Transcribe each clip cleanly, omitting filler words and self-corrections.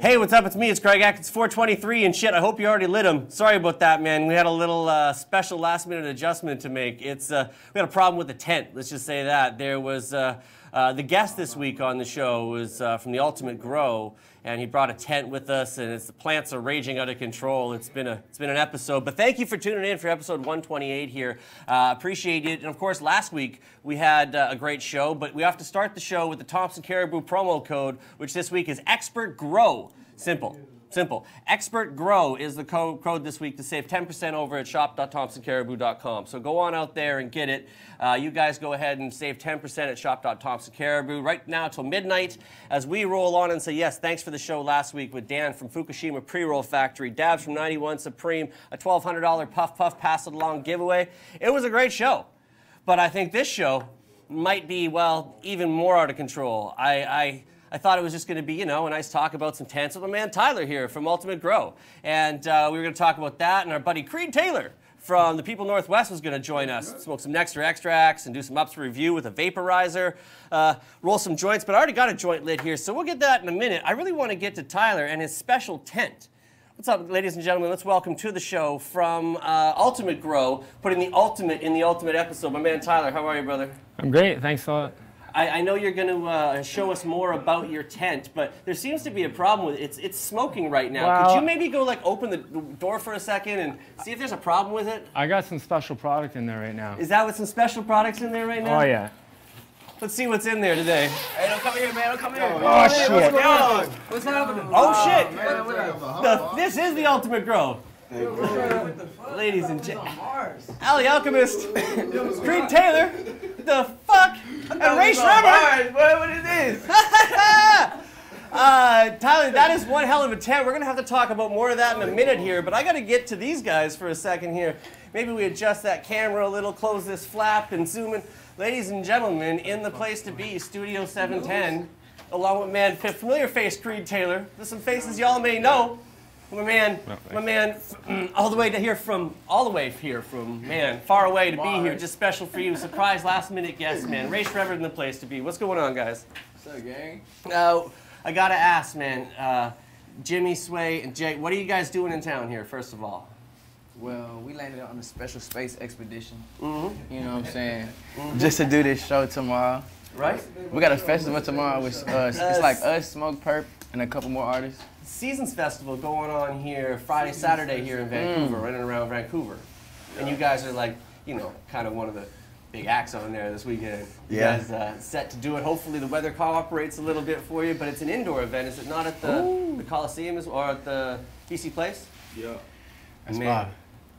Hey, what's up? It's me. It's Craig Atkins, 423 and shit. I hope you already lit him. Sorry about that, man. We had a little special last-minute adjustment to make. We had a problem with the tent. Let's just say that. There was the guest this week on the show was from the Ultimate Grow, and he brought a tent with us, and the plants are raging out of control. It's been an episode, but thank you for tuning in for episode 128 here. Appreciate it. And of course, last week we had a great show, but we have to start the show with the Thompson Caribou promo code, which this week is Expert Grow. Simple. Expert Grow is the code this week to save 10% over at shop.thompsoncaribou.com. So go on out there and get it. You guys go ahead and save 10% at shop.thompsoncaribou right now till midnight as we roll on and say, yes, thanks for the show last week with Dan from Fukushima Pre-Roll Factory, Dabs from 91 Supreme, a $1,200 Puff Pass It Along giveaway. It was a great show, but I think this show might be, well, even more out of control. I thought it was just going to be, you know, a nice talk about some tents with my man Tyler here from Ultimate Grow. And we were going to talk about that, and our buddy Creed Taylor from the People Northwest was going to join us, smoke some Nektr extracts and do some ups review with a vaporizer, roll some joints, but I already got a joint lit here, so we'll get that in a minute. I really want to get to Tyler and his special tent. What's up, ladies and gentlemen? Let's welcome to the show from Ultimate Grow, putting the ultimate in the ultimate episode, my man Tyler. How are you, brother? I'm great, thanks a lot. I know you're going to show us more about your tent, but there seems to be a problem with it. It's smoking right now. Well, could you maybe go like open the door for a second and see if there's a problem with it? I got some special product in there right now. Is that with some special products in there right now? Oh yeah. Let's see what's in there today. Hey, don't come here, man. Don't come here. Oh shit. What's going on? What's happening? Oh shit. Man, This is the Ultimate Grow. Ladies and gentlemen, Ali Alchemist, Creed Taylor, the fuck, and Rae Sremmurd. What is this? Tyler, that is one hell of a tent. We're going to have to talk about more of that in a minute here, but I got to get to these guys for a second here. Maybe we adjust that camera a little, close this flap, and zoom in. Ladies and gentlemen, in the place to be, Studio 710, along with familiar face Creed Taylor. There's some faces y'all may know. My man, all the way here from, man, far away to be here, just special for you, surprise last minute guest, man. Rae Sremmurd in the place to be. What's going on, guys? What's up, gang? I gotta ask, man, Jimmy, Sway, and Jake, what are you guys doing in town here, first of all? Well, we landed on a special space expedition. Mm-hmm. You know what I'm saying? Just to do this show tomorrow. Right? We got a festival tomorrow with it's like us, Smoke Perp, and a couple more artists. Seasons Festival going on here Friday, Saturday here in Vancouver, right and around Vancouver. And you guys are like, you know, kind of one of the big acts on there this weekend. You guys set to do it. Hopefully the weather cooperates a little bit for you, but it's an indoor event. Is it not at the Coliseum or at the BC Place? Yeah. That's fun.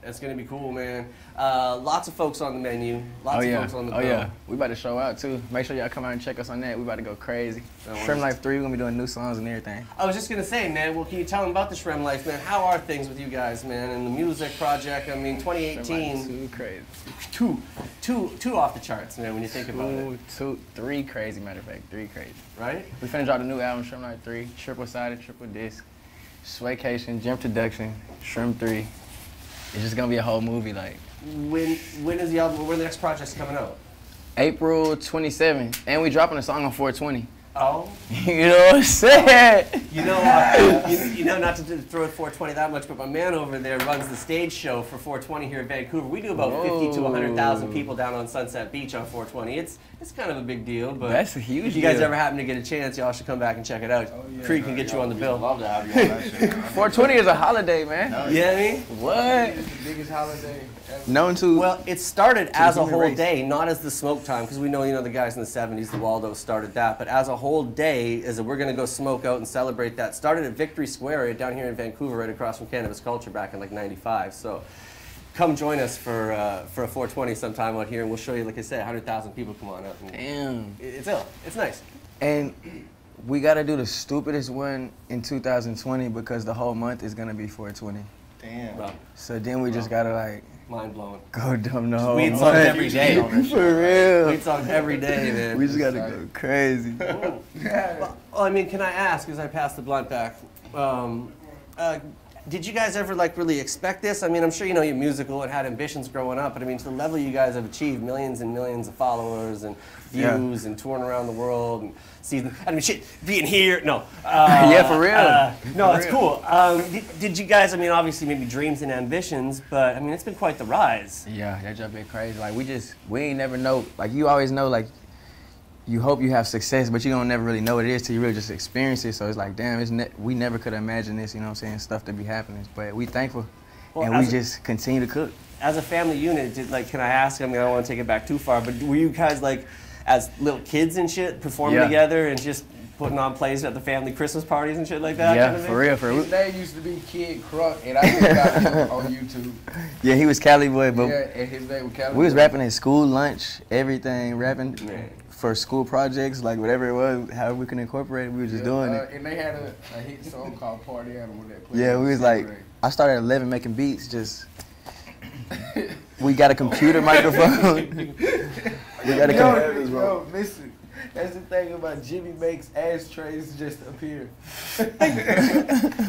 That's going to be cool, man. Lots of folks on the menu. Lots of folks on the bill. Oh, yeah. We about to show out, too. Make sure y'all come out and check us on that. We about to go crazy. Shrem Life 3, we're going to be doing new songs and everything. I was just going to say, man, well, can you tell them about the Shrem Life, man? How are things with you guys, man, and the music project? I mean, 2018. Too crazy. Two off the charts, man, when you think about it. Three crazy, matter of fact. 3 crazy. Right? We finna drop the new album, Shrem Life 3. Triple-sided, triple disc. Swaycation, Gem Production, Shrem 3. It's just gonna be a whole movie, like. When is the album? When the next project's coming out? April 27th, and we dropping a song on 420. Oh. You know what I'm saying? You know, not to throw at 420 that much, but my man over there runs the stage show for 420 here in Vancouver. We do about 50 to 100,000 people down on Sunset Beach on 420. It's kind of a big deal, but that's a huge if you guys ever happen to get a chance, y'all should come back and check it out. Creed can get you on the bill. Love to have you on that shit. 420 is a holiday, man. You know what I mean? What? It's the biggest holiday ever. Known to. Well, it started as a whole day, not as the smoke time, because we know, you know, the guys in the 70s, the Waldos started that, but as a whole day, as we're going to go smoke out and celebrate that. Started at Victory Square down here in Vancouver, right across from Cannabis Culture back in like '95. So come join us for a 420 sometime out here, and we'll show you, like I said, 100,000 people come on out. Damn. It's ill. It's nice. And we got to do the stupidest one in 2020 because the whole month is going to be 420. Damn. Bro. So then we just got to like mind blowing. Go dumb the whole weed month. songs every day. For real. Weed songs every day, man. We just got to go crazy. Well, I mean, can I ask, as I pass the blunt back, Did you guys ever like really expect this? I mean, I'm sure you know you're musical and had ambitions growing up, but I mean, to the level you guys have achieved, millions and millions of followers and views and touring around the world and season. I mean, shit, being here. No. Yeah, for real. No, it's cool. Did you guys? I mean, obviously maybe dreams and ambitions, but I mean, it's been quite the rise. Yeah, that jump been crazy. Like we ain't never know. Like you always know, like you hope you have success, but you don't never really know what it is till you really just experience it. So it's like, damn, we never could imagine this, you know what I'm saying, stuff to be happening. But we thankful, and we just continue to cook. As a family unit, can I ask, I mean, I don't want to take it back too far, but were you guys like, as little kids and shit, performing together and just putting on plays at the family Christmas parties and shit like that? Yeah, kind of for real. His name used to be Kid Crunk, and I just got him on YouTube. Yeah, he was Cali boy, but Yeah, and his name was Cali. we was rapping at school, lunch, everything, rapping. For school projects, like whatever it was, how we can incorporate it, we were just doing it. And they had a hit song called Party Animal that played. Yeah, we was like, I started at 11 making beats, just, we got a computer microphone. We got a computer. Yo, listen, that's the thing about Jimmy makes ashtrays just appear.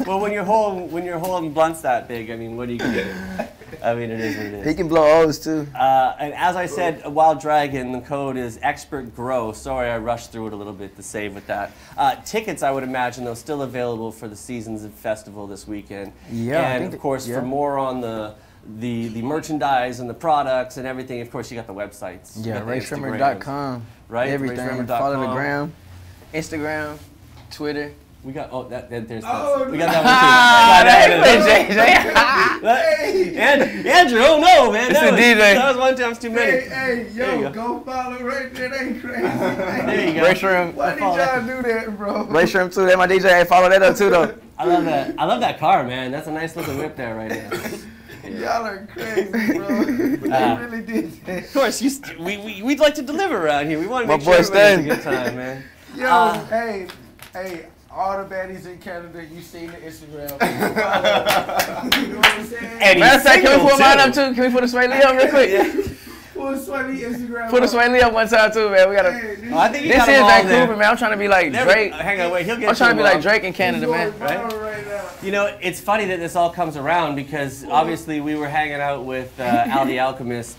Well, when you're holding blunts that big, I mean, what are you gonna do? I mean, it is what it is. He can blow O's too. And as I said, Wild Dragon, the code is Expert Grow. Sorry, I rushed through it a little bit to save with that. Tickets, I would imagine, though, still available for the Seasons of Festival this weekend. Yeah, and of course, for more on the merchandise and the products and everything, of course, you got the websites. Yeah, RaeSremmurd.com. Right, everything. RaeSremmurd.com. Follow the gram, Instagram, Twitter. We got there's Oh, we got that one too. And Andrew, oh no, man, It's that the was, DJ. that was one times too many. Hey, There you yo, go follow right there. That ain't crazy. There you go. Rae Sremmurd. Why did y'all do that, bro? Rae Sremmurd too. That's my DJ. Hey, follow that up too though. I love that. I love that car, man. That's a nice looking whip there right now. Y'all are crazy, bro. They really did that. Of course, we'd like to deliver around here. We want to My make sure boy everybody has a Stan. good time, man. Yo, hey, all the baddies in Canada, you seen the Instagram. You know what I'm saying? And Matter of fact, can we single, put mine too. up too? Can we put a Sway Lee up real quick? Well, Sway Instagram. Put a Sway Lee up one time too, man. We gotta. Hey, Oh, I think you This got is them all Vancouver, there. man. I'm trying to be like Drake. Hang on, wait. He'll get. I'm trying to be them like all. Drake in Canada, man. Right now. You know, it's funny that this all comes around because obviously we were hanging out with Al the Alchemist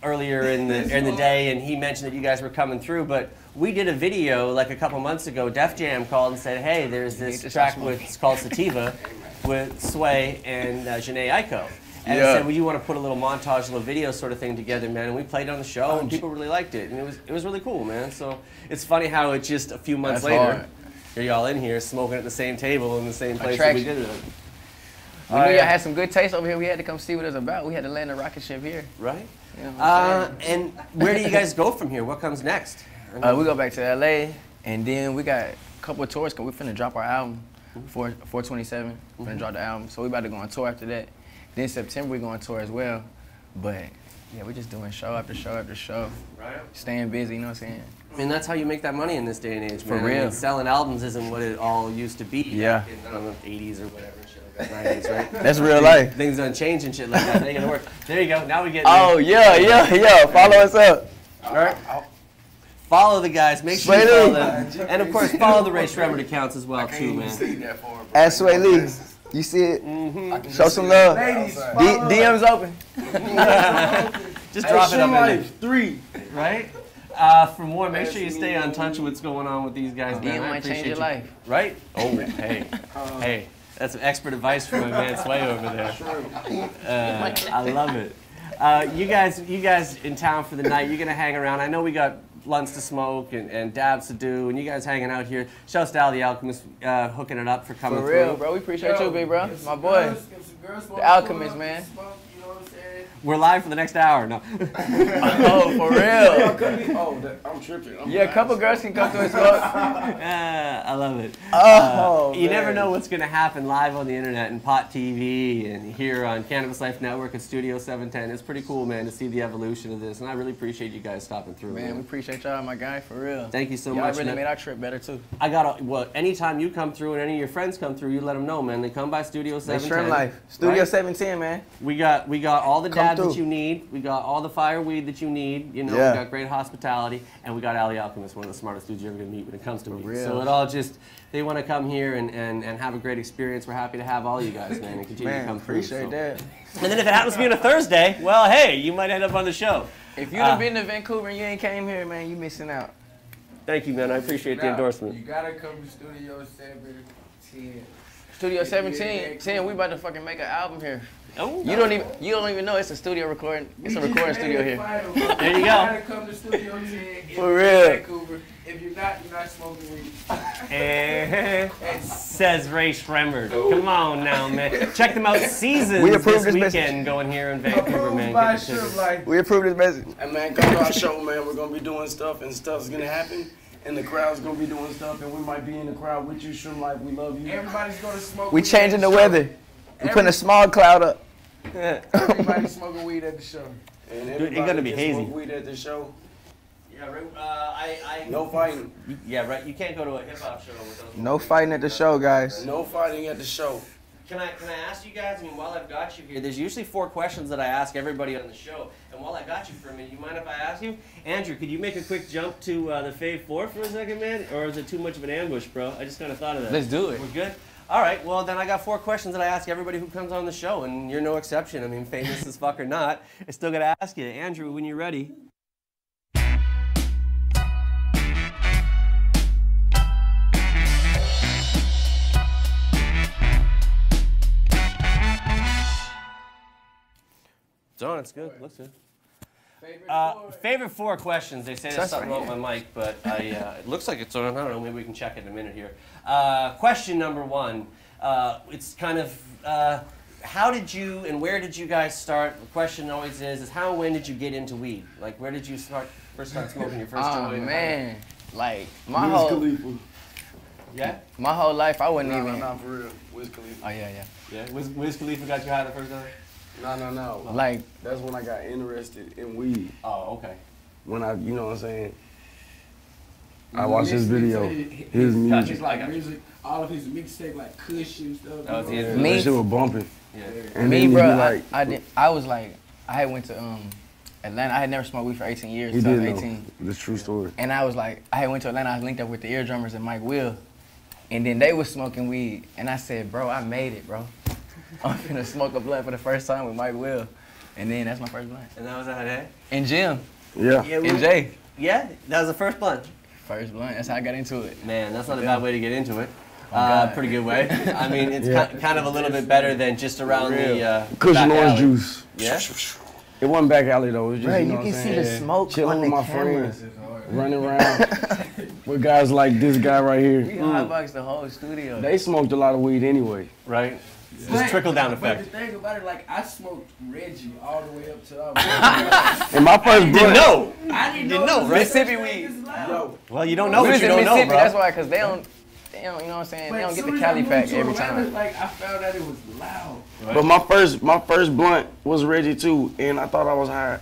earlier in the day, and he mentioned that you guys were coming through. But we did a video like a couple months ago. Def Jam called and said, "Hey, there's this track it's called Sativa with Sway and Janae Aiko." And I said, well, you want to put a little montage, a little video sort of thing together, man. And we played it on the show, and people really liked it. And it was really cool, man. So it's funny how it just a few months That's later, hard. here y'all in here smoking at the same table in the same place that we Attraction. did it. We knew y'all had some good taste over here. We had to come see what it's about. We had to land a rocket ship here. Right? You know what I'm saying? And where do you guys go from here? What comes next? We go back to LA, and then we got a couple of tours. Cause we finna drop our album, 4/27. Finna drop the album, so we about to go on tour after that. Then September we go on tour as well, but yeah, we're just doing show after show after show, Right. staying busy. You know what I'm saying? I mean, that's how you make that money in this day and age, For man. I real. mean, selling albums isn't what it all used to be. Yeah. Back in, I don't know, 80s or whatever, shit like that, 90s, right? That's real life. Things done change and shit like that. They ain't gonna work. There you go. Now we get. Oh yeah. Follow us up. All right. Follow the guys. Make sure you Sway follow Lee. them. And of course, follow the Rae Sremmurd accounts as well, too, man. At Sway Lee, you see it? Show some love. Ladies, DMs open. Just drop it up in there. 3. Right? For more, make sure you stay on touch with what's going on with these guys, man. DM I might change appreciate your you. life. Right? Oh, hey. Hey. That's some expert advice from my man Sway over there. I love it. You guys in town for the night, you're going to hang around. I know we got blunts to smoke and dabs to do, and you guys hanging out here. Shouts to Al the Alchemist hooking it up for coming For real, through. bro. We appreciate you, big bro. My boy. The Alchemist, man. You know what I'm saying? We're live for the next hour. No. Oh, for real. I'm tripping. Yeah, a couple girls can come to us. Smoke. I love it. You never know what's going to happen live on the internet and Pot TV and here on Cannabis Life Network at Studio 710. It's pretty cool, man, to see the evolution of this, and I really appreciate you guys stopping through. Man, we appreciate y'all, my guy, for real. Thank you so Y'all much. really man. made our trip better, too. I got well. Anytime you come through and any of your friends come through, you let them know, man. They come by Studio They 710. Shrimp Life. Studio right? 710, man. We got We got all the Come dabs through. that you need. We got all the fire weed that you need. You know, Yeah. we got great hospitality, and we got Ali Alchemist, one of the smartest dudes you're ever gonna meet when it comes to weed. real. So it all just, they want to come here and have a great experience. We're happy to have all you guys, man, and continue to Man, come through. appreciate that. And then if it happens to be on a Thursday, well, hey, you might end up on the show. If you done been to Vancouver and you ain't came here, man, you missing out. Thank you, man. I appreciate the Now, endorsement. You gotta come to Studio 17. Studio 17, 10, we about to fucking make an album here. Oh, You don't even know it's a studio recording. It's a recording studio here. There you You go. gotta come to Studio 10 if For you're real. in Vancouver. If you're not smoking weed. Says Rae Sremmurd. Come on now, man. Check them out. Seasons We approve this this weekend message. going here in Vancouver, man. By Get the tickets. Shrimp Life. We approve this message. Hey man, come to our show, man. We're gonna be doing stuff, and stuff's gonna happen, and the crowd's gonna be doing stuff, and we might be in the crowd with you. Shrimp Life, we love you. Everybody's gonna smoke We weed changing at the show. weather. We putting a small cloud up. Everybody's smoking weed at the show. And Dude, it's gonna be can hazy. smoke weed at the show. Yeah, right. No fighting. Yeah, right. You can't go to a hip hop show without. No fighting at the show, guys. No fighting at the show. Can I ask you guys? I mean, while I've got you here, there's usually 4 questions that I ask everybody on the show. And while I got you for a minute, you mind if I ask you, Andrew? Could you make a quick jump to the Fave 4 for a second, man? Or is it too much of an ambush, bro? I just kind of thought of that. Let's do it. We're good. All right. Well, then I got 4 questions that I ask everybody who comes on the show, and you're no exception. I mean, famous as fuck or not, I still got to ask you, Andrew, when you're ready. It's on. It's good. Looks good. Favorite 4 questions. They say there's That's something right wrong with my mic, but it looks like it's on. I don't know. Maybe we can check it in a minute here. Question number 1. It's kind of how did you and where did you guys start? The question always is how and when did you get into weed? Like where did you first start smoking your first Oh joint? man, like Wiz Khalifa. Yeah. my whole life I wasn't No, even. no, for real. Wiz Khalifa. Oh yeah. Yeah. Wiz Khalifa got you high the first time? No. Like That's when I got interested in weed. Oh, okay. When you know what I'm saying? I watched his video. His music. It's like music, all of his mixtape, like Kush and stuff. That was you know? his- Me? That shit was bumping. Yeah. And me, then bro. he be like, I was like, I had went to Atlanta. I had never smoked weed for 18 years he until I did was know. 18. This true story. And I was like, I had went to Atlanta. I was linked up with the ear drummers and Mike Will, and then they was smoking weed. And I said, bro, I made it, bro. I'm gonna smoke a blunt for the first time with Mike Will, and then that's my first blunt. And that was that, eh? And Jim, Yeah. and Jay, Yeah, that was the first blunt. first blunt. That's how I got into it. Man, that's not a bad way to get into it. God. Pretty good way. I mean, it's Yeah. kind of a little bit better than just around the Cushion back orange alley. juice. Yeah? It wasn't back alley though. It was just, Right, you know you what can I'm see saying? the smoke Chilling on with the my camera. friends, running around with guys like this guy right We here. hotboxed the whole studio. They smoked a lot of weed anyway. Right? Just trickle down But effect. the thing about it, like I smoked Reggie all the way up to I And my first Didn't blunt, know. didn't Didn't know, right? Mississippi weed. yo, Well, you don't know we what was you in don't know, Mississippi. bro. That's why, cause they don't, you know what I'm saying? They don't get the Cali pack every time. Like I found out it was loud. but my first blunt was Reggie too, and I thought I was high.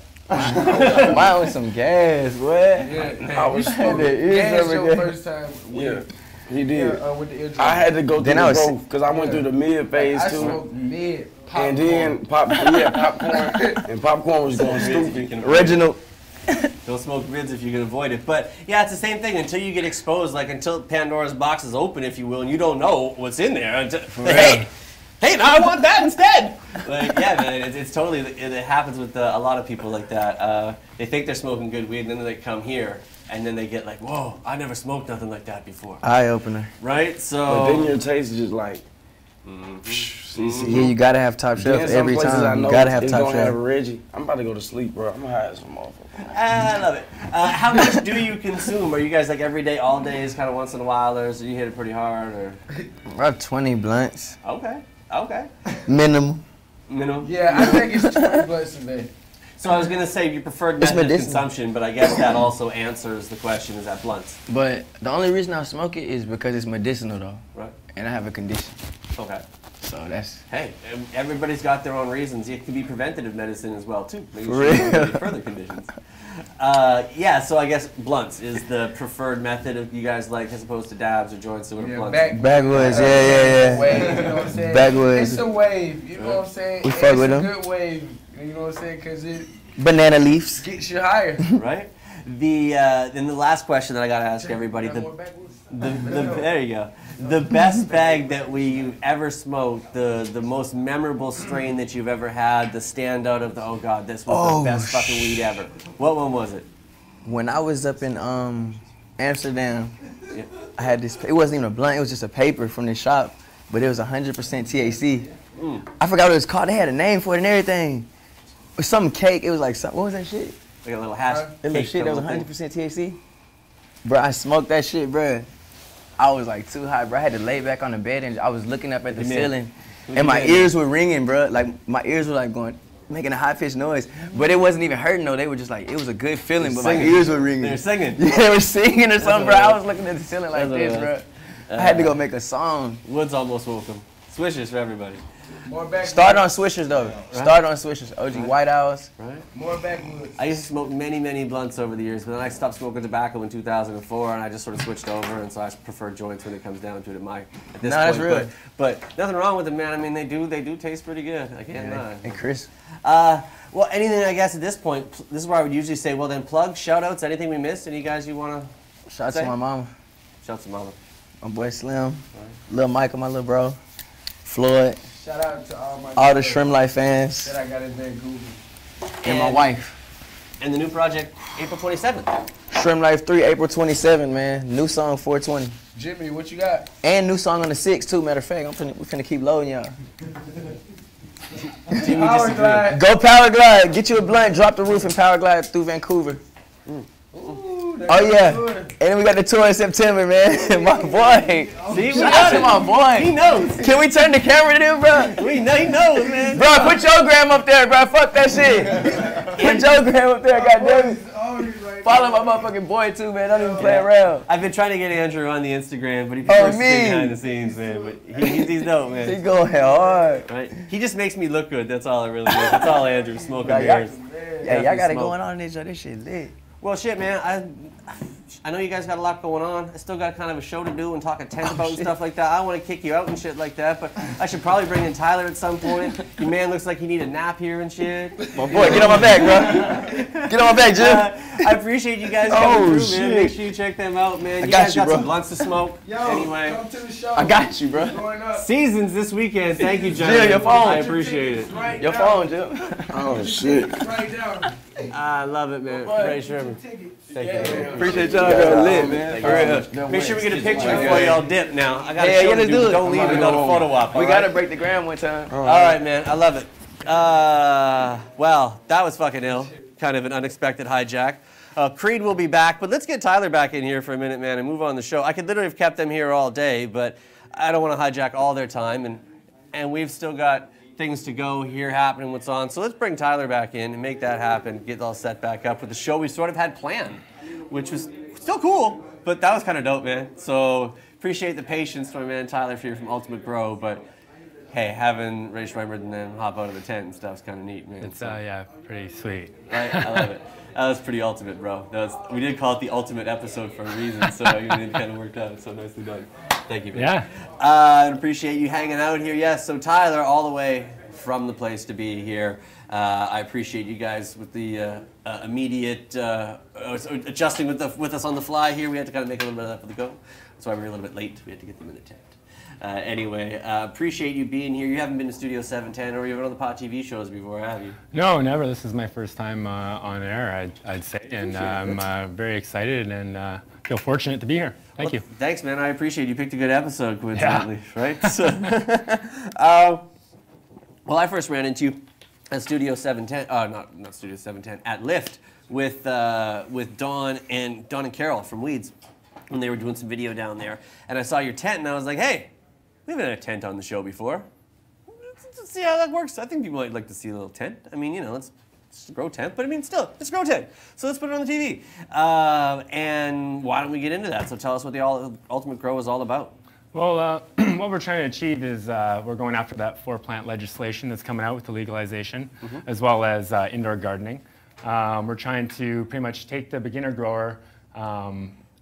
Mine was some gas, boy. I was Had the ears That's over your there. first time. Yeah, he did. With the ear drum. I had to go through Then the I was- growth because I went through the mid phase I too, smoked mid. and then popcorn, and popcorn was going stupid. Reginald. Don't smoke rids if you can avoid it. But yeah, it's the same thing until you get exposed, like until Pandora's box is open, if you will, and you don't know what's in there. Until, hey, now I want that instead. Like, yeah, man, it's totally, it happens with a lot of people like that. They think they're smoking good weed, and then they come here, and then they get like, whoa, I never smoked nothing like that before. Eye opener. Right? But then So, your taste is just like, Yeah, you gotta have top shelf then some every places I time. know You gotta have it's top gonna have shelf. Reggie. I'm about to go to sleep, bro. I'm high as a motherfucker. I love it. How much do you consume? Are you guys like every day, all days, kind of once in a while, or do you hit it pretty hard? Or About 20 blunts, Okay. minimum. Minimum. Yeah, I think it's 20 blunts a day. So I was gonna say your preferred It's method of medicinal. consumption, but I guess that also answers the question: is that blunts? But the only reason I smoke it is because it's medicinal though, Right. and I have a condition. Okay. So that's Hey, everybody's got their own reasons. It can be preventative medicine as well too. Maybe For you should real? look at further conditions. Yeah. So I guess blunts is the preferred method of you guys like, as opposed to dabs or joints. So what are blunts? backwoods. Yeah. Wave, you know what I'm saying? Backwoods. It's a wave, you know what I'm saying? We And fuck it's with a them. good wave. You know what I'm saying? Because it Banana leaves. gets you higher. Right? Then the last question that I gotta ask everybody, there you go. The best bag that we ever smoked, the most memorable strain that you've ever had, the standout of the, oh God, this was the best fucking weed ever. What one was it? When I was up in Amsterdam, I had this, it wasn't even a blunt, it was just a paper from the shop, but it was 100% THC. I forgot what it was called, they had a name for it and everything. It was some cake, it was like, what was that shit? Like a little hash That little shit that was 100% THC. Bro, I smoked that shit, bro. I was like too high, bro. I had to lay back on the bed and I was looking up at the ceiling and my ears were ringing, bro. Like my ears were like going, making a high-pitched noise. But it wasn't even hurting though. They were just like, it was a good feeling, but my ears were ringing. They were singing. Yeah, they were singing or something, bro. I was looking at the ceiling like this, bro. I had to go make a song. Woods almost woke him. Swishers for everybody. More backwoods. Start on Swishers though. Right. Start on Swishers. OG White Owls. Right. More backwoods. I used to smoke many blunts over the years, but then I stopped smoking tobacco in 2004, and I just sort of switched over, and so I prefer joints when it comes down to it at this point. That's real. But nothing wrong with them, man. I mean, they do taste pretty good. I can't lie. And Chris. Well, anything I guess at this point, this is where I would usually say, well then plug, shout outs, anything we missed, any guys you want to Shout out to my mama. Shout out to mama. My boy Slim. Little Michael, my little bro. Floyd. Shout out to all the Shrimp Life fans. that I got in Vancouver. And my wife. And the new project, April 27th. Shrimp Life 3, April 27, man. New song 420. Jimmy, what you got? And new song on the 6th too, matter of fact. We finna keep loading y'all. Jimmy disagreed. Go Power Glide. Get you a blunt, drop the roof and Power Glide through Vancouver. Oh yeah, and then we got the tour in September, man. My boy. See, shout out to my boy. He knows. Can we turn the camera to him, bro? We know he knows, man. Bro, put your gram up there, bro. Fuck that shit. Put your gram up there, goddamn. Follow my motherfucking boy too, man. Don't even play around. I've been trying to get Andrew on the Instagram, but he prefers to stay behind the scenes, man. But he's dope, man. He going hard. Right? He just makes me look good. That's all it really is. That's all Andrew, smoking beers. Yeah, y'all got it going on in this show. This shit lit. Well, shit, man. I know you guys got a lot going on. I still got kind of a show to do and talk a tent about and stuff like that. I want to kick you out and shit like that, but I should probably bring in Tyler at some point. Your man looks like he need a nap here and shit. My boy, get on my back, bro. Get on my back, Jim. I appreciate you guys coming through, man. Make sure you check them out, man. You guys got some blunts to smoke. Yo, anyway, come to the show. I got you, bro. Seasons this weekend. Thank you, John. Jim, your phone. I appreciate it. Right your phone, Jim. Oh shit. Right down. I love it, man. Rae Sremmurd. Thank you. Man. Appreciate y'all being lit, man. For real. Make sure we get a picture before y'all dip now. I got to show let's do it. Don't leave without a photo op. We gotta break the gram one time. All right, man. I love it. Well, that was fucking ill. Kind of an unexpected hijack. Creed will be back, but let's get Tyler back in here for a minute, man, and move on the show. I could literally have kept them here all day, but I don't want to hijack all their time, and we've still got things to go here happening, what's on. So let's bring Tyler back in and make that happen, get all set back up with the show we sort of had planned, which was still cool, but that was kind of dope, man. So appreciate the patience from my man Tyler here from Ultimate Grow, but hey, having Rae Sremmurd and then hop out of the tent and stuff is kind of neat, man. It's yeah, pretty sweet. Right? I love it. That was pretty ultimate, bro. We did call it the ultimate episode for a reason, so it kind of worked out. So nicely done. Thank you, man. Yeah. I appreciate you hanging out here. Yes, so Tyler, all the way from the place to be here. I appreciate you guys with the immediate adjusting with us on the fly here. We had to kind of make a little bit of that for the go. That's why we were a little bit late. We had to get them in the tent. Anyway, appreciate you being here. You haven't been to Studio 710 or even on the Pot TV shows before, have you? No, never. This is my first time on air, I'd say, and I'm very excied and feel fortunate to be here. Thank you. Thanks, man. I appreciate you. Picked a good episode, coincidentally, right? So, well, I first ran into you at Studio 710. Not Studio 710. At Lyft with Dawn and Carol from Weeds when they were doing some video down there, and I saw your tent, and I was like, hey. We haven't had a tent on the show before. Let's see how that works. I think people might like to see a little tent. I mean, you know, let's grow tent, but I mean, still, let's grow tent. So let's put it on the TV. And why don't we get into that? So tell us what the Ultimate Grow is all about. Well, what we're trying to achieve is we're going after that 4-plant legislation that's coming out with the legalization, as well as indoor gardening. We're trying to pretty much take the beginner grower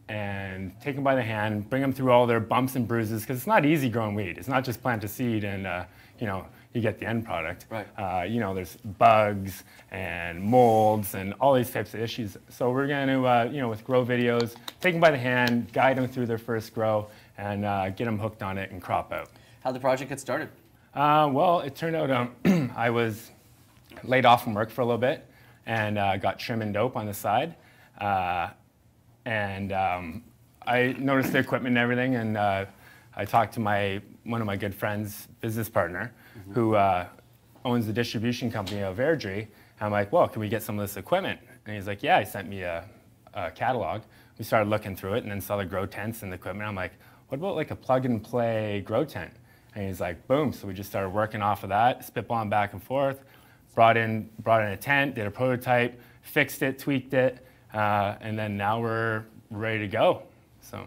and take them by the hand, bring them through all their bumps and bruises, because it's not easy growing weed. It's not just plant a seed and you know, you get the end product. Right. You know, there's bugs and molds and all these types of issues. So we're going to, you know, with grow videos, take them by the hand, guide them through their first grow, and get them hooked on it and crop out. How'd the project get started? Well, it turned out I was laid off from work for a little bit and got trim and dope on the side. I noticed the equipment and everything, and I talked to one of my good friends, business partner, who owns the distribution company of Airdrie. I'm like, well, can we get some of this equipment? And he's like, yeah, he sent me a catalog. We started looking through it and then saw the grow tents and the equipment. I'm like, what about like a plug and play grow tent? And he's like, boom. So we just started working off of that, spitballing back and forth, brought in a tent, did a prototype, fixed it, tweaked it, and then now we're ready to go. So,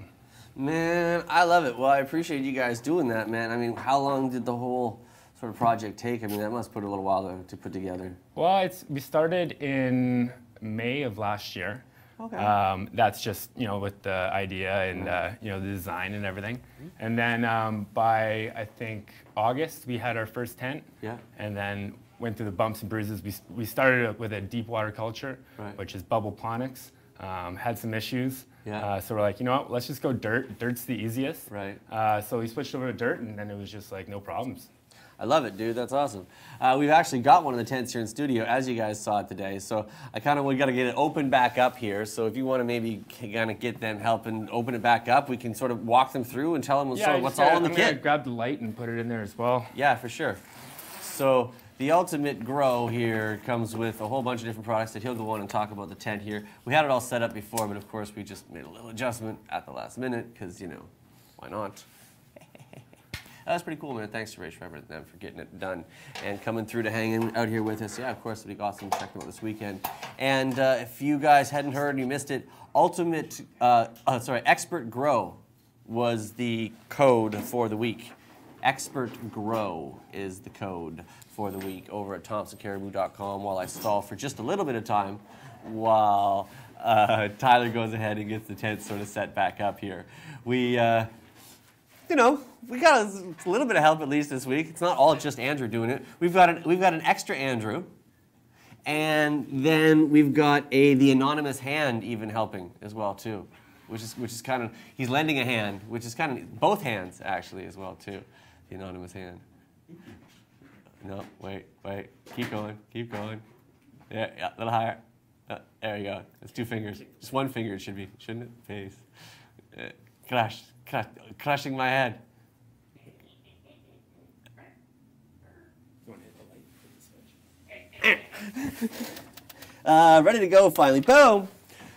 man, I love it. Well, I appreciate you guys doing that, man. I mean, how long did the whole sort of project take? I mean, that must put a little while to put together. Well, we started in May of last year. Okay. That's just, you know, with the idea and, you know, the design and everything. And then by, I think, August, we had our first tent. Yeah. And then went through the bumps and bruises. We started with a deep water culture, right, which is bubble plonics. Had some issues. Yeah. So we're like, you know what, let's just go dirt. Dirt's the easiest. Right. So we switched over to dirt, and then it was just like no problems. I love it, dude. That's awesome. We've actually got one of the tents here in studio, as you guys saw it today. So we got to get it open back up here. So if you want to maybe kind of get them helping open it back up, we can sort of walk them through and tell them sort of what's all in the kit. Grab the light and put it in there as well. Yeah, for sure. So the Ultimate Grow here comes with a whole bunch of different products that he'll go on and talk about the tent here. We had it all set up before, but of course we just made a little adjustment at the last minute because, you know, why not? That's pretty cool, man. Thanks to Rae Sremmurd and them for getting it done and coming through to hang out here with us. Yeah, of course, it'd be awesome to check them out this weekend. And if you guys hadn't heard and you missed it, Expert Grow was the code for the week. Expert Grow is the code for the week over at ThompsonCaribou.com while I stall for just a little bit of time while Tyler goes ahead and gets the tent sort of set back up here. You know, we got a little bit of help at least this week. It's not all just Andrew doing it. We've got an extra Andrew, and then we've got the anonymous hand even helping as well too, which is kind of, he's lending a hand, which is kind of both hands actually as well too, the anonymous hand. No, wait, keep going. Yeah, a little higher. There you go. It's 2 fingers. Just 1 finger it should be, shouldn't it? Face. Crushing my head. Ready to go finally. Boom!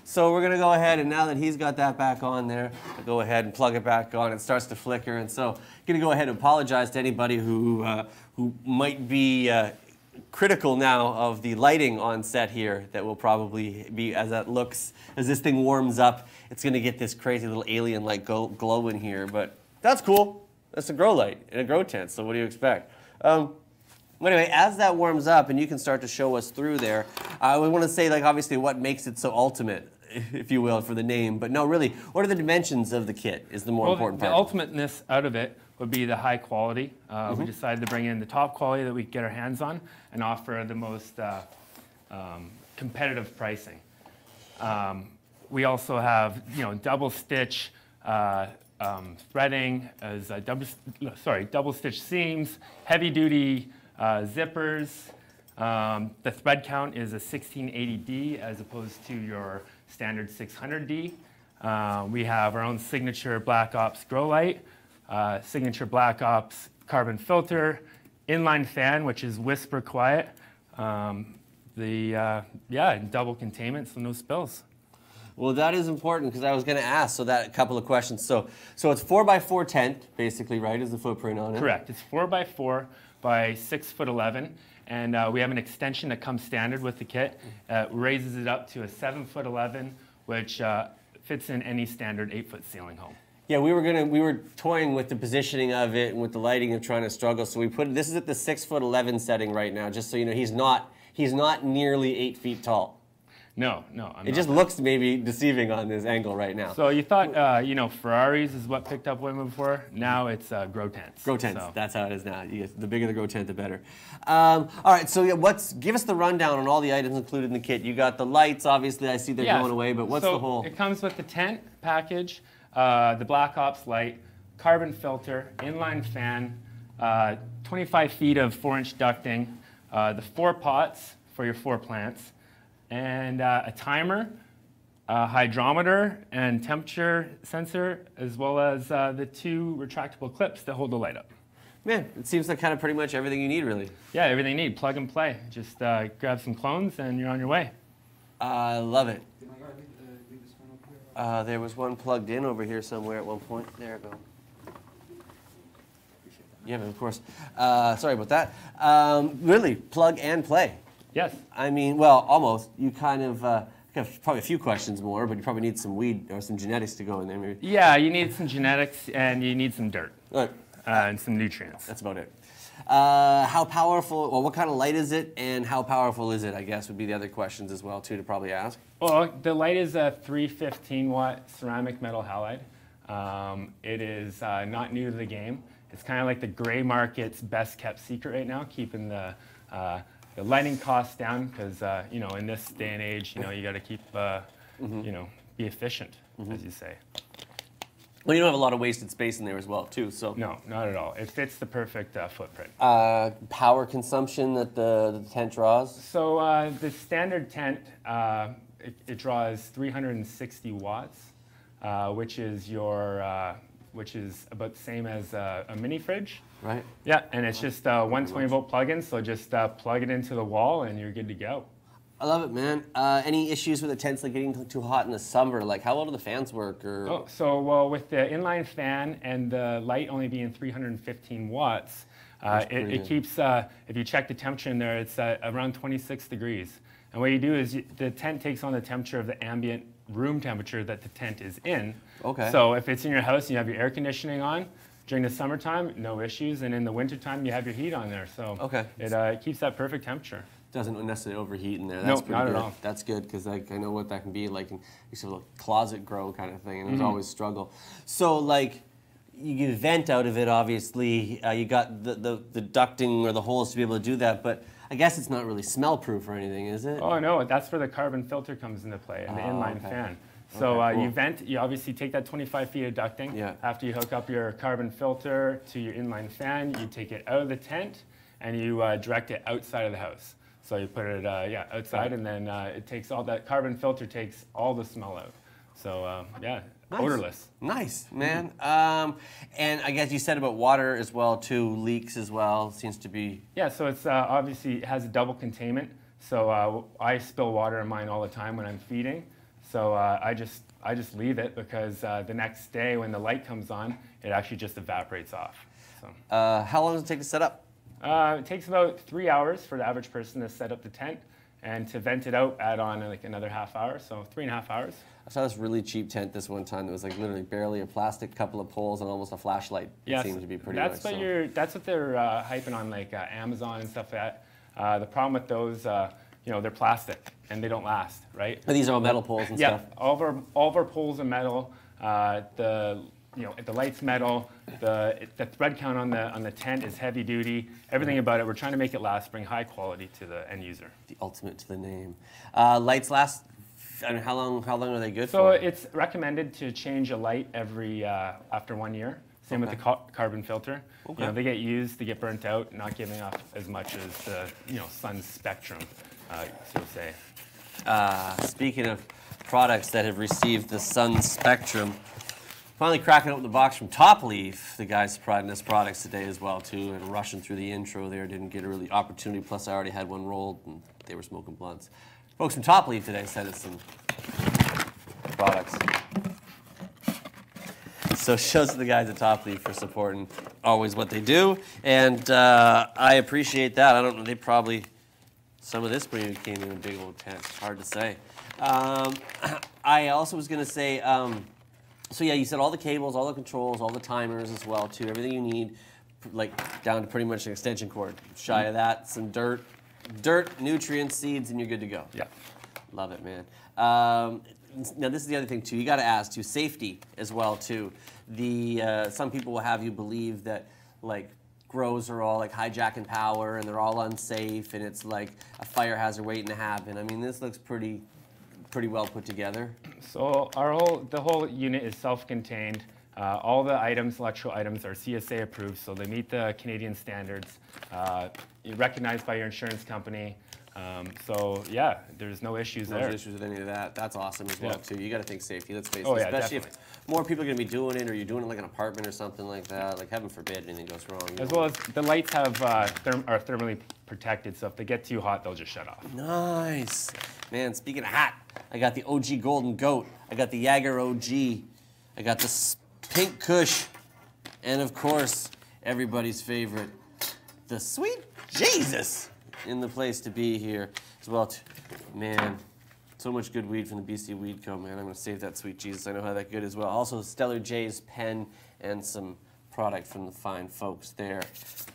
So we're going to go ahead, and now that he's got that back on there, I'll go ahead and plug it back on. It starts to flicker, and so I'm going to go ahead and apologize to anybody who might be critical now of the lighting on set here. That will probably be, as this thing warms up, it's going to get this crazy little alien-like glow in here, but that's cool. That's a grow light in a grow tent, so what do you expect? Anyway, as that warms up and you can start to show us through there, I would want to say, like, obviously what makes it so ultimate, if you will, for the name, but no, really, what are the dimensions of the kit is the more important part. The ultimateness out of it would be the high quality. We decided to bring in the top quality that we could get our hands on and offer the most competitive pricing. We also have, you know, double stitch threading, as double stitch seams, heavy duty zippers. The thread count is a 1680D as opposed to your standard 600D. We have our own signature Black Ops grow light, signature Black Ops carbon filter, inline fan, which is whisper quiet. Double containment, so no spills. Well, that is important because I was going to ask, so that a couple of questions. So it's 4x4 tent, basically, right, is the footprint on it? Correct. It's 4x4 by 6'11", and we have an extension that comes standard with the kit. Raises it up to a 7'11", which fits in any standard 8-foot ceiling home. Yeah, we were toying with the positioning of it and with the lighting of trying to struggle. So this is at the 6'11" setting right now, just so you know, he's not nearly 8 feet tall. No, no. It just looks maybe deceiving on this angle right now. So you thought, you know, Ferraris is what picked up women before. Now it's grow tents. Grow tents. So. That's how it is now. The bigger the grow tent, the better. All right. So yeah, give us the rundown on all the items included in the kit. You got the lights. Obviously, I see they're going away. But what's the whole? It comes with the tent package, the Black Ops light, carbon filter, inline fan, 25 feet of 4-inch ducting, the 4 pots for your 4 plants. And a timer, a hydrometer, and temperature sensor, as well as the 2 retractable clips that hold the light up. Man, it seems like kind of pretty much everything you need, really. Yeah, everything you need. Plug and play. Just grab some clones, and you're on your way. I love it. There was one plugged in over here somewhere at one point. There we go. Yeah, of course. Sorry about that. Really, plug and play. Yes. I mean, well, almost. You kind of have probably a few questions more, but you probably need some weed or some genetics to go in there, maybe. Yeah, you need some genetics and you need some dirt and some nutrients. That's about it. How powerful, well, what kind of light is it, and how powerful is it, I guess, would be the other questions as well, too, to probably ask. Well, the light is a 315-watt ceramic metal halide. It is not new to the game. It's kind of like the gray market's best-kept secret right now, keeping the lighting costs down, because you know, in this day and age, you know, you got to keep, you know, be efficient, as you say. Well, you don't have a lot of wasted space in there as well, too. So no, not at all. It fits the perfect footprint. Power consumption that the tent draws. So the standard tent, it draws 360 watts, which is which is about the same as a mini fridge. Right. Yeah, and it's just 120-volt plug-in, so just plug it into the wall and you're good to go. I love it, man. Any issues with the tents like getting too hot in the summer? Like, how well do the fans work? Or? Oh, so well, with the inline fan and the light only being 315 watts, it keeps, if you check the temperature in there, it's around 26 degrees. And what you do is the tent takes on the temperature of the ambient room temperature that the tent is in. Okay. So if it's in your house and you have your air conditioning on, during the summertime, no issues, and in the wintertime, you have your heat on there. So it keeps that perfect temperature. Doesn't necessarily overheat in there. No, That's not good. at all. That's good, because like, I know what that can be like in sort of a closet grow kind of thing, and there's always struggle. So like, you get vent out of it, obviously. You got the ducting or the holes to be able to do that, but I guess it's not really smell proof or anything, is it? Oh no, that's where the carbon filter comes into play and the inline fan. So cool. You vent, you obviously take that 25 feet of ducting. Yeah. After you hook up your carbon filter to your inline fan, you take it out of the tent and you direct it outside of the house. So you put it outside, and then it takes all that carbon filter takes all the smell out. So yeah, nice. Odorless. Nice, man. And I guess you said about water as well too, leaks as well, seems to be. Yeah, so it's obviously it has a double containment. So I spill water in mine all the time when I'm feeding. So I just leave it, because the next day when the light comes on, it actually just evaporates off. So. How long does it take to set up? It takes about 3 hours for the average person to set up the tent, and to vent it out, add on like another half hour, so 3.5 hours. I saw this really cheap tent this one time that was like literally barely a plastic, couple of poles, and almost a flashlight. Yes, it seemed to be pretty that's nice. That's what they're hyping on, like Amazon and stuff like that. The problem with those, you know, they're plastic and they don't last, right? And these are all metal poles and stuff. Yeah, all of our poles are metal. The light's metal. The thread count on the tent is heavy duty. Everything about it, we're trying to make it last, bring high quality to the end user. The ultimate to the name. Lights last. I mean, how long are they good so for? So it's recommended to change a light every after 1 year. Same with the carbon filter. Okay. You know, they get used, they get burnt out, not giving off as much as the sun's spectrum, so to say. Speaking of products that have received the sun spectrum, finally cracking open the box from Top Leaf. The guys providing us products today as well too, and rushing through the intro there, didn't get a really opportunity. Plus, I already had one rolled, and they were smoking blunts. Folks from Top Leaf today sent us some products. So shows to the guys at Top Leaf for supporting always what they do, and I appreciate that. I don't know, they probably, some of this came in a big old tent. Hard to say. I also was going to say, so yeah, you said all the cables, all the controls, all the timers as well too, everything you need, like down to pretty much an extension cord. Shy of that, some dirt, nutrients, seeds, and you're good to go. Yeah. Love it, man. Now this is the other thing too. You got to ask too, safety as well too. Some people will have you believe that like grows are all like hijacking power and they're all unsafe and it's like a fire hazard waiting to happen. I mean, this looks pretty well put together. So the whole unit is self-contained. All the items, electrical items, are CSA approved, so they meet the Canadian standards. Recognized by your insurance company. So yeah, there's no issues there. No issues with any of that. That's awesome as well too. You got to think safety. Let's face it. Oh, yeah, especially definitely. if more people are going to be doing it, or you're doing it like an apartment or something like that. Like heaven forbid anything goes wrong. As well as the lights have are thermally protected, so if they get too hot, they'll just shut off. Nice, man. Speaking of hot, I got the OG Golden Goat. I got the Jaeger OG. I got the Pink Kush, and of course, everybody's favorite, the Sweet Jesus, in the place to be here as well. Man, so much good weed from the BC Weed Co. Man, I'm gonna save that Sweet Jesus. I know how that good as well. Also, Stellar J's pen and some product from the fine folks there.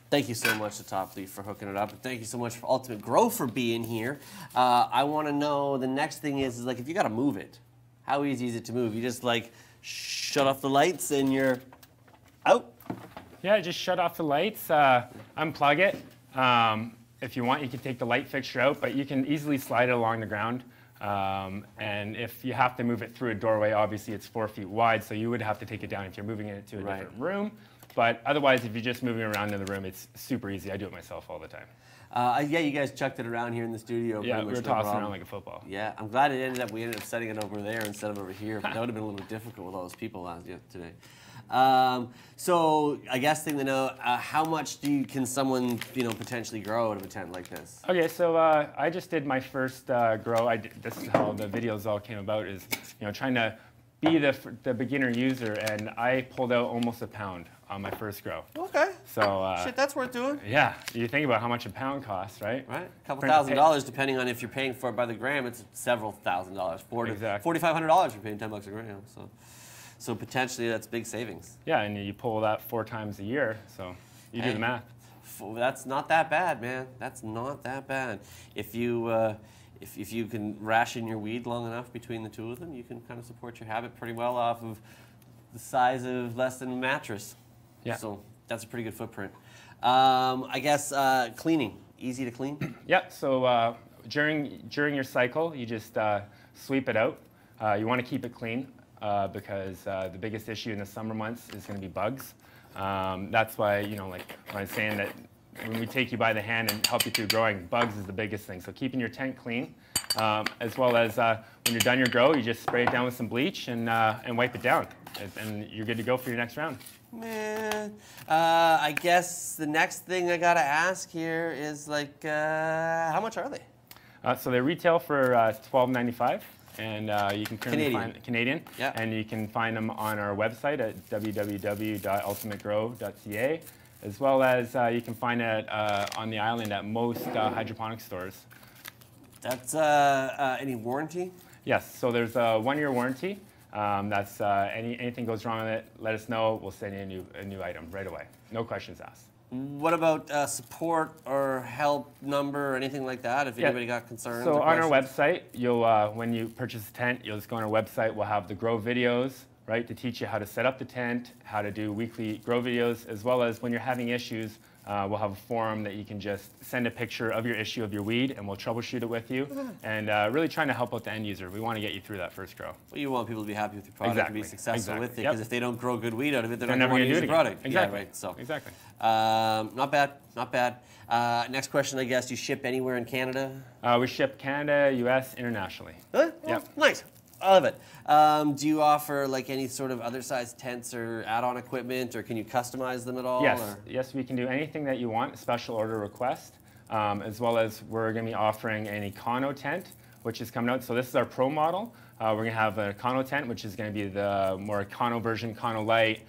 Thank you so much to Top Leaf for hooking it up, and thank you so much for Ultimate Grow for being here. I want to know the next thing is like if you got to move it, how easy is it to move? You just like shut off the lights and you're out? Yeah, just shut off the lights, unplug it. If you want, you can take the light fixture out, but you can easily slide it along the ground. And if you have to move it through a doorway, obviously it's 4 feet wide, so you would have to take it down if you're moving it to a different room. But otherwise, if you're just moving around in the room, it's super easy. I do it myself all the time. Yeah, you guys chucked it around here in the studio. Yeah, we were tossing around like a football. Yeah, I'm glad we ended up setting it over there instead of over here. But that would have been a little bit difficult with all those people today. So I guess thing to know, how much can someone potentially grow out of a tent like this? Okay, so I just did my first grow. This is how the videos all came about. Is trying to be the beginner user, and I pulled out almost a pound on my first grow. Okay. So shit, that's worth doing. Yeah, you think about how much a pound costs, right? Right. A couple $1,000, depending on if you're paying for it by the gram. It's several $1,000s. Exactly. $4,500 if you're paying $10 a gram. So potentially that's big savings. Yeah, and you pull that 4 times a year, so you do the math. That's not that bad, man. That's not that bad. If you can ration your weed long enough between the two of them, you can kind of support your habit pretty well off of the size of less than a mattress. Yeah. So that's a pretty good footprint. I guess cleaning, easy to clean? Yeah, so during your cycle, you just sweep it out. You want to keep it clean because the biggest issue in the summer months is going to be bugs. That's why, like when I was saying that when we take you by the hand and help you through growing, bugs is the biggest thing. So keeping your tent clean, as well as when you're done your grow, you just spray it down with some bleach and wipe it down, and you're good to go for your next round. Man, I guess the next thing I gotta ask here is like, how much are they? So they retail for $12.95, and you can currently find Canadian, yeah. And you can find them on our website at www.ultimategrow.ca, as well as you can find it on the island at most hydroponic stores. That's any warranty? Yes, so there's a 1-year warranty. That's anything goes wrong with it, let us know. We'll send you a new item right away. No questions asked. What about support or help number or anything like that? If anybody got concerns. So or on our questions? website, you'll when you purchase a tent, you'll just go on our website. We'll have the grow videos, right, to teach you how to set up the tent, how to do weekly grow videos, as well as when you're having issues. We'll have a forum that you can just send a picture of your issue of your weed, and we'll troubleshoot it with you. And really trying to help out the end user. We want to get you through that first grow. Well, you want people to be happy with your product and be successful with it, because if they don't grow good weed out of it, they're not never going to do use it the again. product. Exactly. Yeah, right. So exactly. Not bad. Not bad. Next question, I guess. You ship anywhere in Canada? We ship Canada, U.S., internationally. Huh? Yep. Nice. I love it. Do you offer like any sort of other size tents or add-on equipment, or can you customize them at all? Yes, or? yes, we can do anything that you want, special order request, as well as we're going to be offering an Econo tent, which is coming out. So this is our Pro model. We're going to have an Econo tent, which is going to be the more Econo version, Econo Light.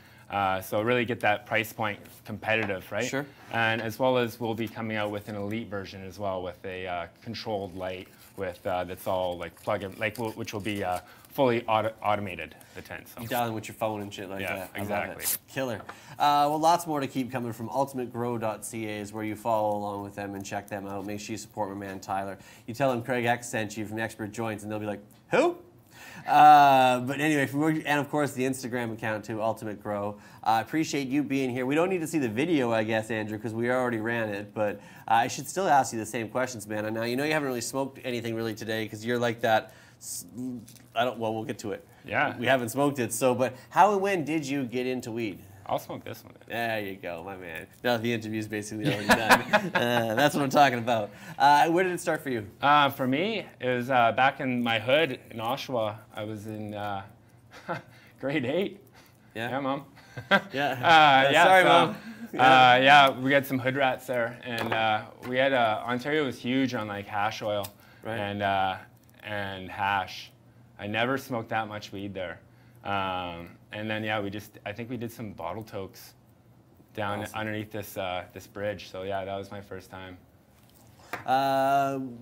So really get that price point competitive, right? Sure. And as well as we'll be coming out with an elite version as well with a controlled light with that's all like plug-in, like which will be fully automated, the tent. So. You dial in with your phone and shit like that. Yeah, exactly. Killer. Well, lots more to keep coming from ultimategrow.ca is where you follow along with them and check them out. Make sure you support my man Tyler. You tell him Craig X sent you from Expert Joints and they'll be like, who? But anyway, and of course the Instagram account too, Ultimate Grow. I appreciate you being here. We don't need to see the video, I guess, Andrew, because we already ran it. But I should still ask you the same questions, man. And now you know you haven't really smoked anything really today because you're like that. Well, we'll get to it. Yeah. We haven't smoked it. So, but how and when did you get into weed? I'll smoke this one. There you go, my man. Now the interview's basically already done. That's what I'm talking about. Where did it start for you? For me, it was back in my hood in Oshawa. I was in grade 8. Yeah. Yeah, Mom. Yeah. Sorry, Mom. Yeah, we had some hood rats there, and we had Ontario was huge on like hash oil, Right. and hash. I never smoked that much weed there. And then yeah, I think we did some bottle tokes down underneath this this bridge. So yeah, that was my first time.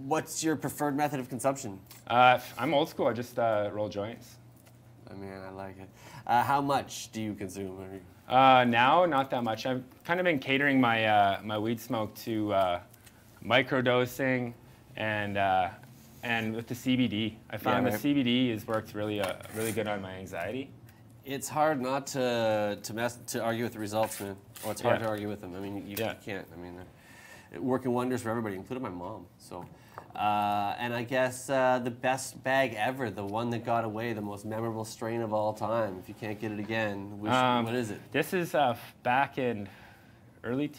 What's your preferred method of consumption? I'm old school. I just roll joints. I mean, I like it. How much do you consume? Now, not that much. I've kind of been catering my my weed smoke to microdosing and with the CBD. I found the CBD has worked really good on my anxiety. It's hard not to argue with the results, man. Or it's hard to argue with them. I mean, you can't. I mean, they're working wonders for everybody, including my mom. So, and I guess the best bag ever, the one that got away, the most memorable strain of all time. If you can't get it again, what is it? This is back in mid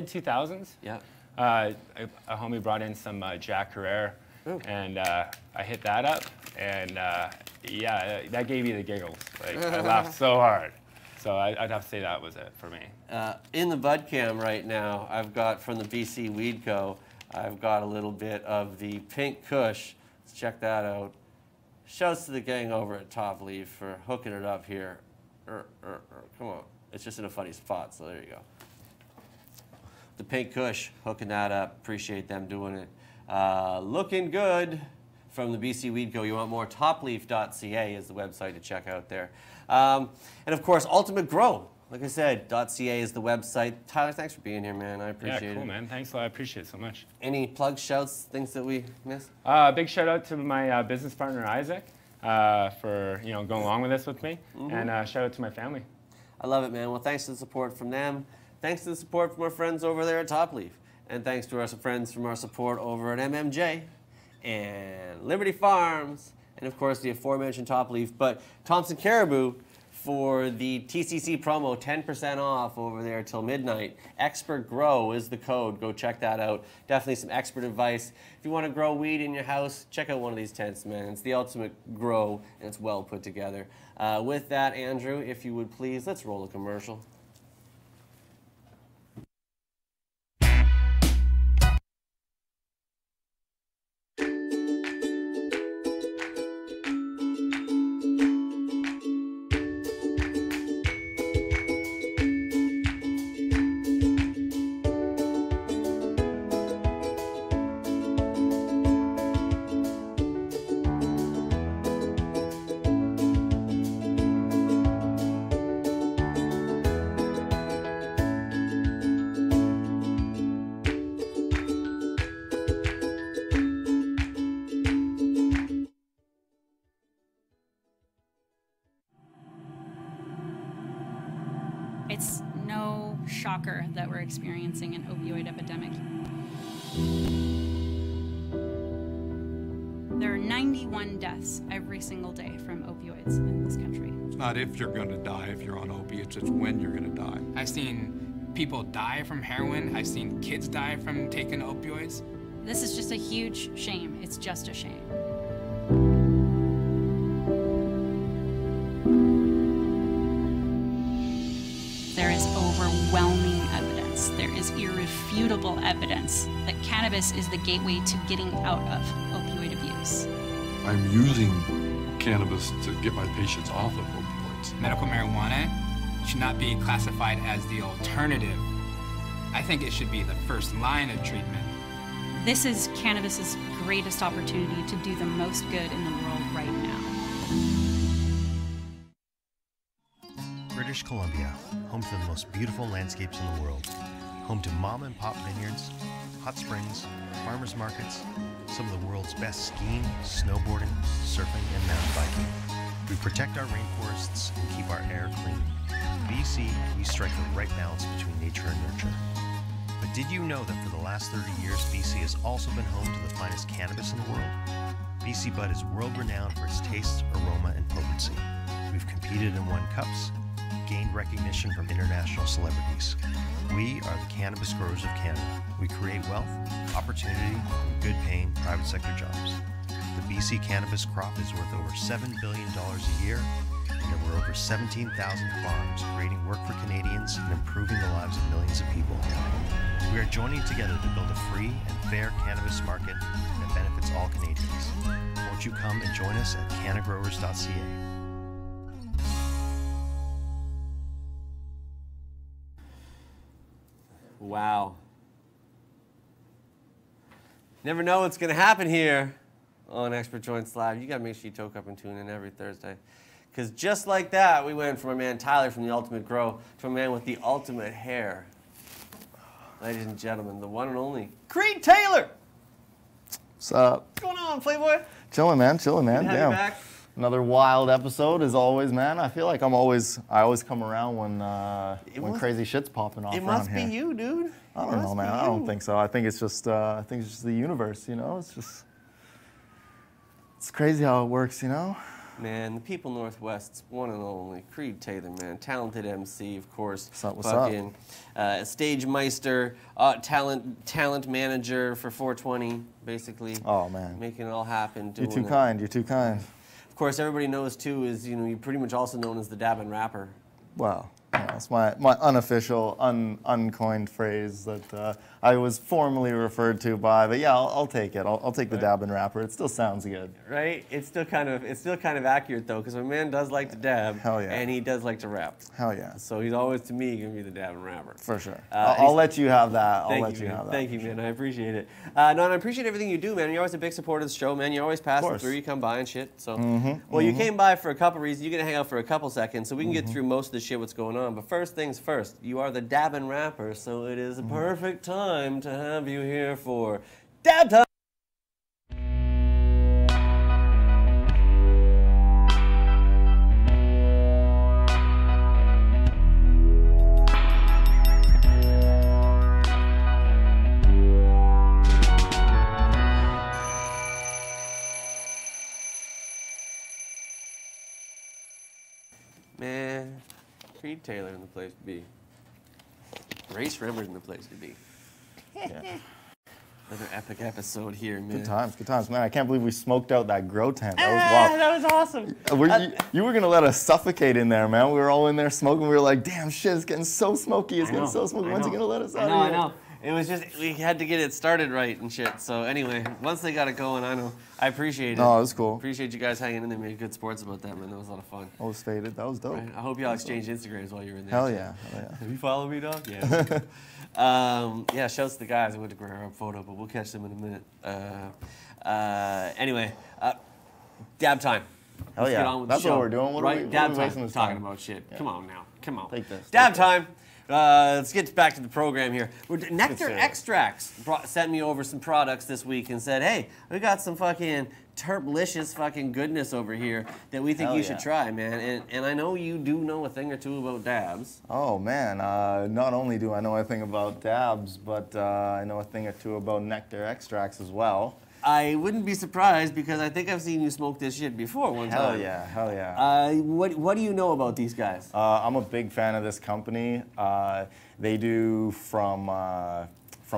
2000s. Yeah. A homie brought in some Jack Herrera, and I hit that up, and yeah, that gave me the giggles. Like I laughed so hard. So I'd have to say that was it for me. In the bud cam right now, I've got from the BC Weed Co. I've got a little bit of the Pink Kush. Let's check that out. Shouts to the gang over at Top Leaf for hooking it up here. Come on, it's just in a funny spot. So there you go. The Pink Kush hooking that up. Appreciate them doing it. Looking good from the BC Weed Co. You want more? Topleaf.ca is the website to check out there. And of course, Ultimate Grow. Like I said, .ca is the website. Tyler, thanks for being here, man. I appreciate it. Yeah, cool, man. Thanks a lot. I appreciate it so much. Any plugs, shouts, things that we missed? Big shout out to my business partner, Isaac, for going along with this with me. And shout out to my family. I love it, man. Well, thanks to the support from them. Thanks to the support from our friends over there at Top Leaf. And thanks to our friends from our support over at MMJ and Liberty Farms, and of course the aforementioned Top Leaf. But Thompson Caribou for the TCC promo, 10% off over there till midnight. Expert Grow is the code. Go check that out. Definitely some expert advice. If you want to grow weed in your house, check out one of these tents, man. It's the Ultimate Grow, and it's well put together. With that, Andrew, if you would please, let's roll a commercial. It's no shocker that we're experiencing an opioid epidemic. There are 91 deaths every single day from opioids in this country. It's not if you're going to die if you're on opiates, it's when you're going to die. I've seen people die from heroin. I've seen kids die from taking opioids. This is just a huge shame. It's just a shame. There is overwhelming evidence. There is irrefutable evidence that cannabis is the gateway to getting out of opioid abuse. I'm using cannabis to get my patients off of opioids. Medical marijuana should not be classified as the alternative. I think it should be the first line of treatment. This is cannabis's greatest opportunity to do the most good in the world right now. British Columbia, home to the most beautiful landscapes in the world. Home to mom and pop vineyards, hot springs, farmers markets, some of the world's best skiing, snowboarding, surfing, and mountain biking. We protect our rainforests and keep our air clean. BC, we strike the right balance between nature and nurture. But did you know that for the last 30 years, BC has also been home to the finest cannabis in the world? BC Bud is world-renowned for its taste, aroma, and potency. We've competed and won cups, gained recognition from international celebrities. We are the cannabis growers of Canada. We create wealth, opportunity, and good-paying private sector jobs. The BC cannabis crop is worth over $7 billion a year, and there were over 17,000 farms creating work for Canadians and improving the lives of millions of people. We are joining together to build a free and fair cannabis market that benefits all Canadians. Won't you come and join us at cannagrowers.ca? Wow. Never know what's going to happen here on Expert Joints Live. You got to make sure you toke up and tune in every Thursday. Because just like that, we went from a man Tyler from the Ultimate Grow to a man with the ultimate hair. Ladies and gentlemen, the one and only Creed Taylor. What's up? What's going on, Playboy? Chilling, man. Chilling, man. Good to have you back. Another wild episode as always, man. I feel like I always come around when crazy shit's popping off. It must be you, dude. I don't know, man. I don't think so. I think it's just the universe, you know. It's crazy how it works, you know. Man, the people Northwest's one and only Creed Taylor, man. Talented MC, of course. What's up? Stage meister, talent manager for 420, basically. Oh, man. Making it all happen. You're too kind. You're too kind. Of course, everybody knows, too, is, you're pretty much also known as the dabbing rapper. Wow. Yeah, it's my unofficial, uncoined phrase that I was formerly referred to by, but yeah, I'll take it. I'll take the dabbing rapper. It still sounds good. Right? It's still kind of accurate though, because my man does like to dab. Hell yeah. And he does like to rap. Hell yeah. So he's always, to me, gonna be the dabbing rapper. For sure. I'll let you have that. Thank you, man. I appreciate it. No, and I appreciate everything you do, man. You're always a big supporter of the show, man. You always pass it through. You come by and shit. So, you came by for a couple reasons. You're gonna hang out for a couple seconds, so we can get through most of the shit what's going on. But first things first, you are the dabbing rapper, so it is a perfect time to have you here for Dab Time. Man, Creed Taylor in the place to be. Rae Sremmurd in the place to be. Yeah. Another epic episode here, man. Good times, man. I can't believe we smoked out that grow tent. That was wild. That was awesome. You were gonna let us suffocate in there, man. We were all in there smoking. We were like, damn shit, it's getting so smoky. It's getting so smoky. When's he gonna let us out of here? I know. It was just, we had to get it started right and shit. So anyway, once they got it going, I appreciate it. No, it was cool. Appreciate you guys hanging in there, made good sports about that, man. That was a lot of fun. I was faded. That was dope. Right. I hope y'all exchanged Instagrams while you were in there. Hell yeah. Hell yeah. Have you followed me, dog? Yeah. Yeah, shouts to the guys. I went to grab a photo, but we'll catch them in a minute. Anyway, dab time. Hell Let's yeah. get on with That's the show. what we're doing. Dab what are we time. this Talking time? about shit. Yeah. Come on now. Come on. Take this. Dab time. Let's get back to the program here. Nektr Extracts sent me over some products this week and said, hey, we got some fucking terplicious fucking goodness over here that we think you should try, man. And I know you do know a thing or two about dabs. Oh, man. Not only do I know a thing about dabs, but I know a thing or two about Nektr Extracts as well. I wouldn't be surprised because I think I've seen you smoke this shit before one time. Hell yeah. What do you know about these guys? I'm a big fan of this company. They do from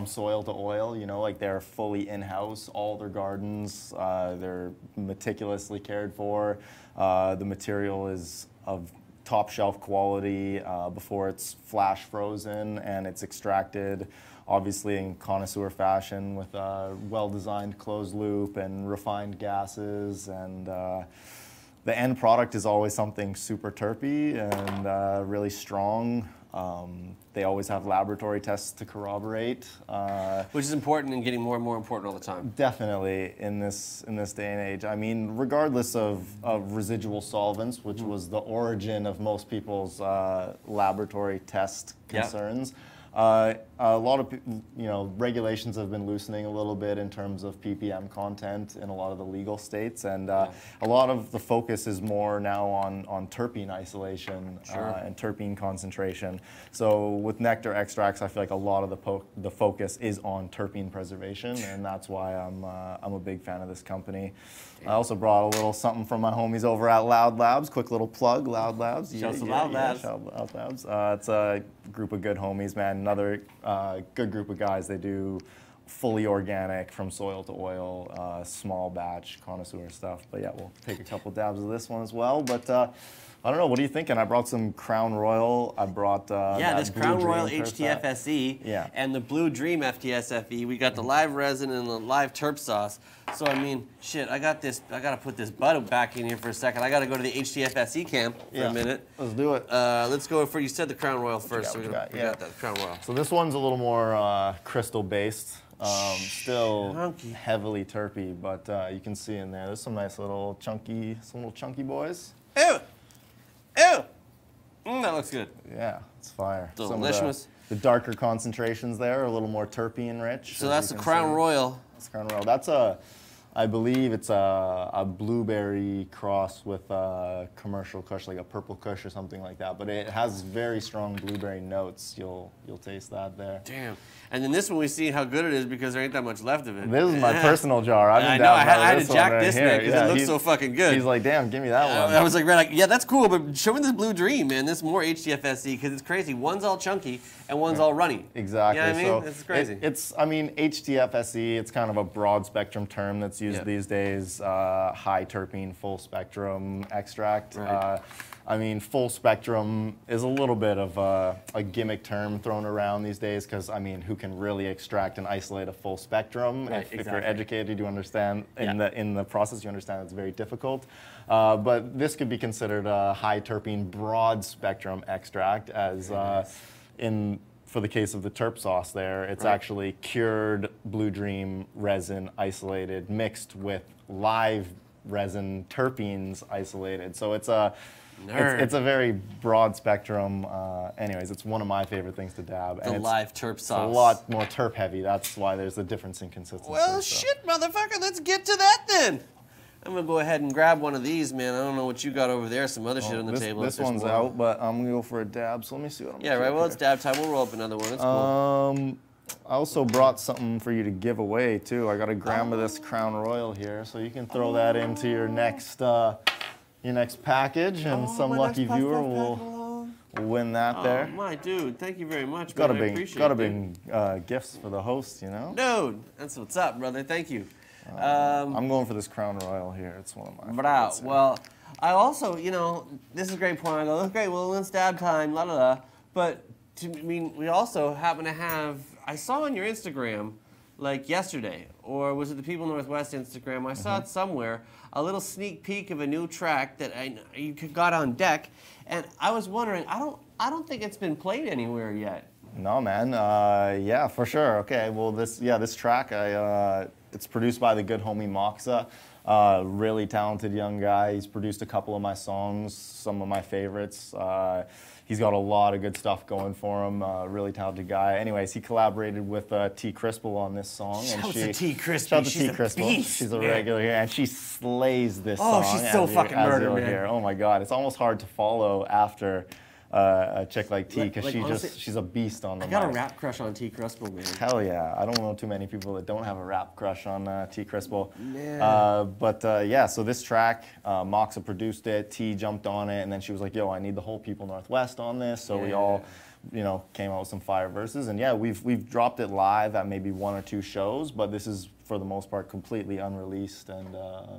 soil to oil, you know, like they're fully in-house. All their gardens, they're meticulously cared for. The material is of top shelf quality before it's flash frozen and it's extracted obviously in connoisseur fashion with a well-designed closed loop and refined gases, and the end product is always something super terpy and really strong. They always have laboratory tests to corroborate. Which is important and getting more and more important all the time. Definitely in this day and age. I mean, regardless of residual solvents, which was the origin of most people's laboratory test concerns. A lot of, regulations have been loosening a little bit in terms of ppm content in a lot of the legal states, and a lot of the focus is more now on terpene isolation and terpene concentration. So with Nektr extracts, I feel like a lot of the focus is on terpene preservation, and that's why I'm a big fan of this company. I also brought a little something from my homies over at Loud Labs. Quick little plug, Loud Labs. Shout out to Loud Labs. Shout out Loud Labs. It's a group of good homies, man. Another good group of guys. They do fully organic, from soil to oil, small batch, connoisseur stuff. But yeah, we'll take a couple dabs of this one as well. But I don't know, what are you thinking? I brought some Crown Royal. I brought this Blue Crown Dream Royal terp HTFSE and the Blue Dream FTSFE. We got the live resin and the live terp sauce. So I mean, shit, I got to put this bud back in here for a second. I got to go to the HTFSE camp for a minute. Let's do it. Let's go for, you said the Crown Royal first. We got that Crown Royal. So this one's a little more crystal based. Still heavily terpy, but you can see in there, there's some nice little chunky boys. Ew! Ew! That looks good. Yeah, it's fire. Delicious. The darker concentrations there are a little more terpene rich. So that's the Crown Royal. That's Crown Royal. That's I believe it's a blueberry cross with a commercial kush, like a purple kush or something like that. But it has very strong blueberry notes. You'll taste that there. Damn. And then this one we see how good it is because there ain't that much left of it. This is my personal jar. I know. I had to jack this man because it looks so fucking good. He's like, damn, give me that one. I was like, yeah, that's cool, but show me this Blue Dream, man. This more HTFSE because it's crazy. One's all chunky and one's all runny. Exactly. You know what I mean? It's crazy. HTFSE, it's kind of a broad spectrum term that's used these days. High terpene, full spectrum extract. Right. Full spectrum is a little bit of a gimmick term thrown around these days because, who can really extract and isolate a full spectrum? Right, if you're educated, you understand in the process, you understand it's very difficult. But this could be considered a high terpene, broad spectrum extract, as for the case of the terp sauce there, it's actually cured Blue Dream resin isolated, mixed with live resin terpenes isolated. So it's a very broad spectrum. Anyways, it's one of my favorite things to dab. The live terp sauce. It's a lot more terp heavy. That's why there's a difference in consistency. Well, shit, motherfucker, let's get to that then. I'm gonna go ahead and grab one of these, man. I don't know what you got over there. Some other shit on the table. This one's out, but I'm gonna go for a dab. So let me see what I'm. Yeah, right. Well, it's dab time. We'll roll up another one. That's cool. I also brought something for you to give away too. I got a gram of this Crown Royal here, so you can throw that into your next package, and some lucky viewer will win that there. My dude, thank you very much. Gotta man. I appreciate it. Gotta bring gifts for the host, you know. Dude, that's what's up, brother. Thank you. I'm going for this Crown Royal here. It's one of my favorites. Well, I also, this is a great point. I go, okay, well, it's dab time, la la la. But we also happen to have. I saw on your Instagram, like yesterday, or was it the People Northwest Instagram? I saw it somewhere. A little sneak peek of a new track that you got on deck, and I was wondering. I don't think it's been played anywhere yet. No, man. Yeah, for sure. Okay. Well, this track, it's produced by the good homie Moxa. Really talented young guy. He's produced a couple of my songs, some of my favorites. He's got a lot of good stuff going for him. Really talented guy. Anyways, he collaborated with T. Crispel on this song. Shout out to T. Crispel. Shout out to T. Crispel. She's a regular here, and she slays this song. Oh, she's so fucking murder, man. Hear. Oh my God, it's almost hard to follow after a chick like T, because she's a beast on the mic. I got a rap crush on T. Crispel, man. Hell yeah. I don't know too many people that don't have a rap crush on T. Crispel. Yeah. Yeah, so this track, Moxa produced it, T jumped on it, and then she was like, yo, I need the whole People Northwest on this. So we all, came out with some fire verses. And yeah, we've dropped it live at maybe 1 or 2 shows, but this is, for the most part, completely unreleased, and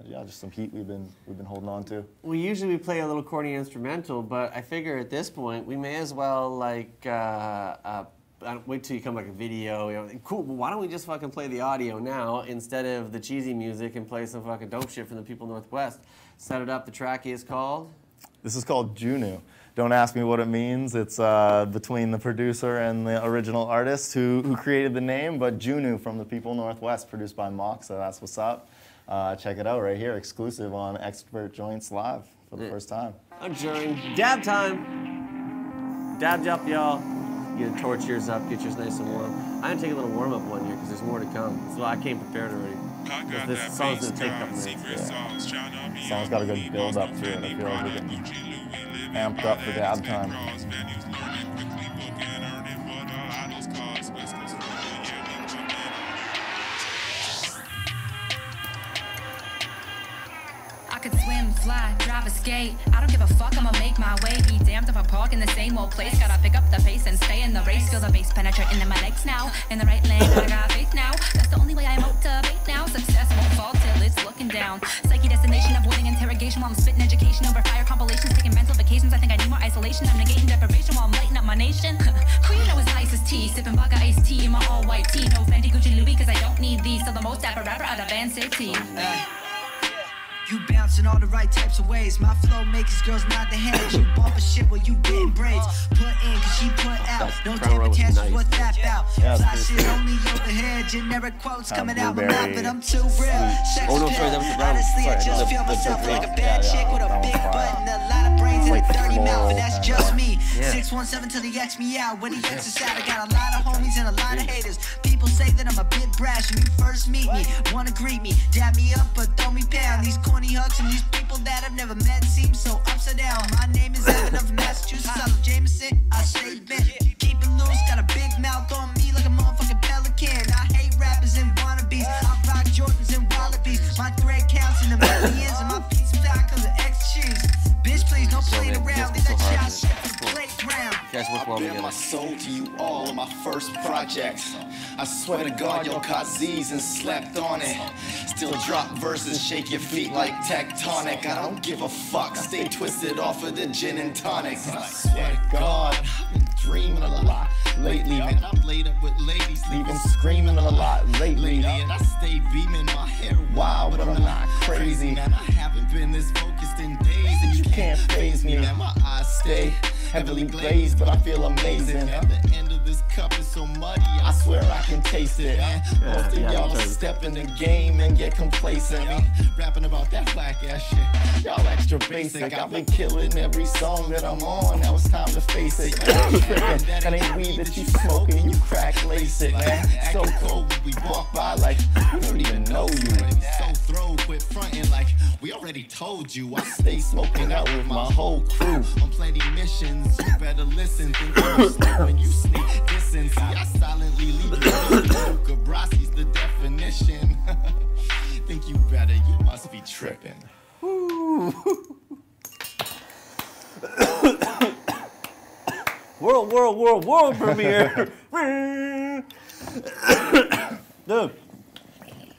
yeah, just some heat we've been holding on to. We usually play a little corny instrumental, but I figure at this point we may as well wait till you come like a video. You know, cool. Well, why don't we just fucking play the audio now instead of the cheesy music and play some fucking dope shit from the people Northwest? Set it up. The track is called. This is called Junu. Don't ask me what it means. It's between the producer and the original artist who created the name, but Junu from the people Northwest, produced by Mock, so that's what's up. Check it out right here, exclusive on Expert Joints Live for the first time. During Dab time. Dabbed up, y'all. Get the torch yours up, get yours nice and warm. I'm gonna take a little warm-up one here because there's more to come. So I came prepared already. This song's gonna take a couple minutes. Yeah. Song's got a good build up to it. I feel like we're getting amped up for dab time. I could swim, fly, drive a skate. I don't give a fuck, I'ma make my way. Be damned if I park in the same old place. Gotta pick up the pace and stay in the race. Feel the bass penetrate into my legs now. In the right lane, I got faith now. That's the only way I motivate now. Success won't fall till it's looking down. Psyche destination, avoiding interrogation while I'm spitting education over fire compilations. Taking mental vacations, I think I need more isolation. I'm negating deprivation while I'm lighting up my nation. Who you know is nice as tea. Sipping vodka iced tea in my all white tee. No Fendi, Gucci, Louis, cause I don't need these. So the most dapper rapper out of Van City. You bouncing all the right types of ways. My flow makes girls nod their heads. You bump a shit while you getting braids. Put in, cause she put out. No taper test was what that about. Fly shit only overhead. Generic quotes coming out my mouth, but I'm too real. Sex pill. Honestly, I just feel myself like a bad chick with a big butt and a lot of brains and a dirty mouth, and that's just me. 617 till he X me out. When he X us out, I got a lot of homies and a lot of haters. People say that I'm a bit brash when you first meet me. Wanna greet me, dab me up, but throw me down. These corny hugs and these people that I've never met seem so upside down. My name is Evan of Massachusetts. I love Jameson. I stay bent. Keep it loose. Got a big mouth on me like a motherfucking pelican. I hate rappers and wannabes. I rock Jordans and Wallabies. My thread counts in the millions and my feet stock cause of X cheese. Bitch, please don't play around. Leave that shot shit for the playground. I bet my soul to you all in my first projects. I swear to God, y'all caught Z's and slept on it. Still drop verses, shake your feet like tectonic. I don't give a fuck, stay twisted off of the gin and tonic. I swear to God, I've been dreaming a lot lately, man. I'm laid up with ladies, leave them screaming a lot lately. And I stay beaming, my hair wild, but I'm not crazy, man. I haven't been this focused in days, and you can't faze me, man. My eyes stay heavily glazed, but I feel amazing. At the end of this cup is so muddy, I swear I can taste it. Most of y'all step in the game and get complacent. Rapping about that black ass shit, y'all extra basic. I've been killing every song that I'm on. Now it's time to face it. That ain't weed that you smoking, you crack lace it, man. So cold when we walk by like we don't even know you. So throw, quit fronting like we already told you. I stay smoking out with my whole crew on plenty missions. You better listen. Think you sleep when you sneak distance. See, I silently leave you. Luca Brassi's the definition. Think you better, you must be tripping. World premiere.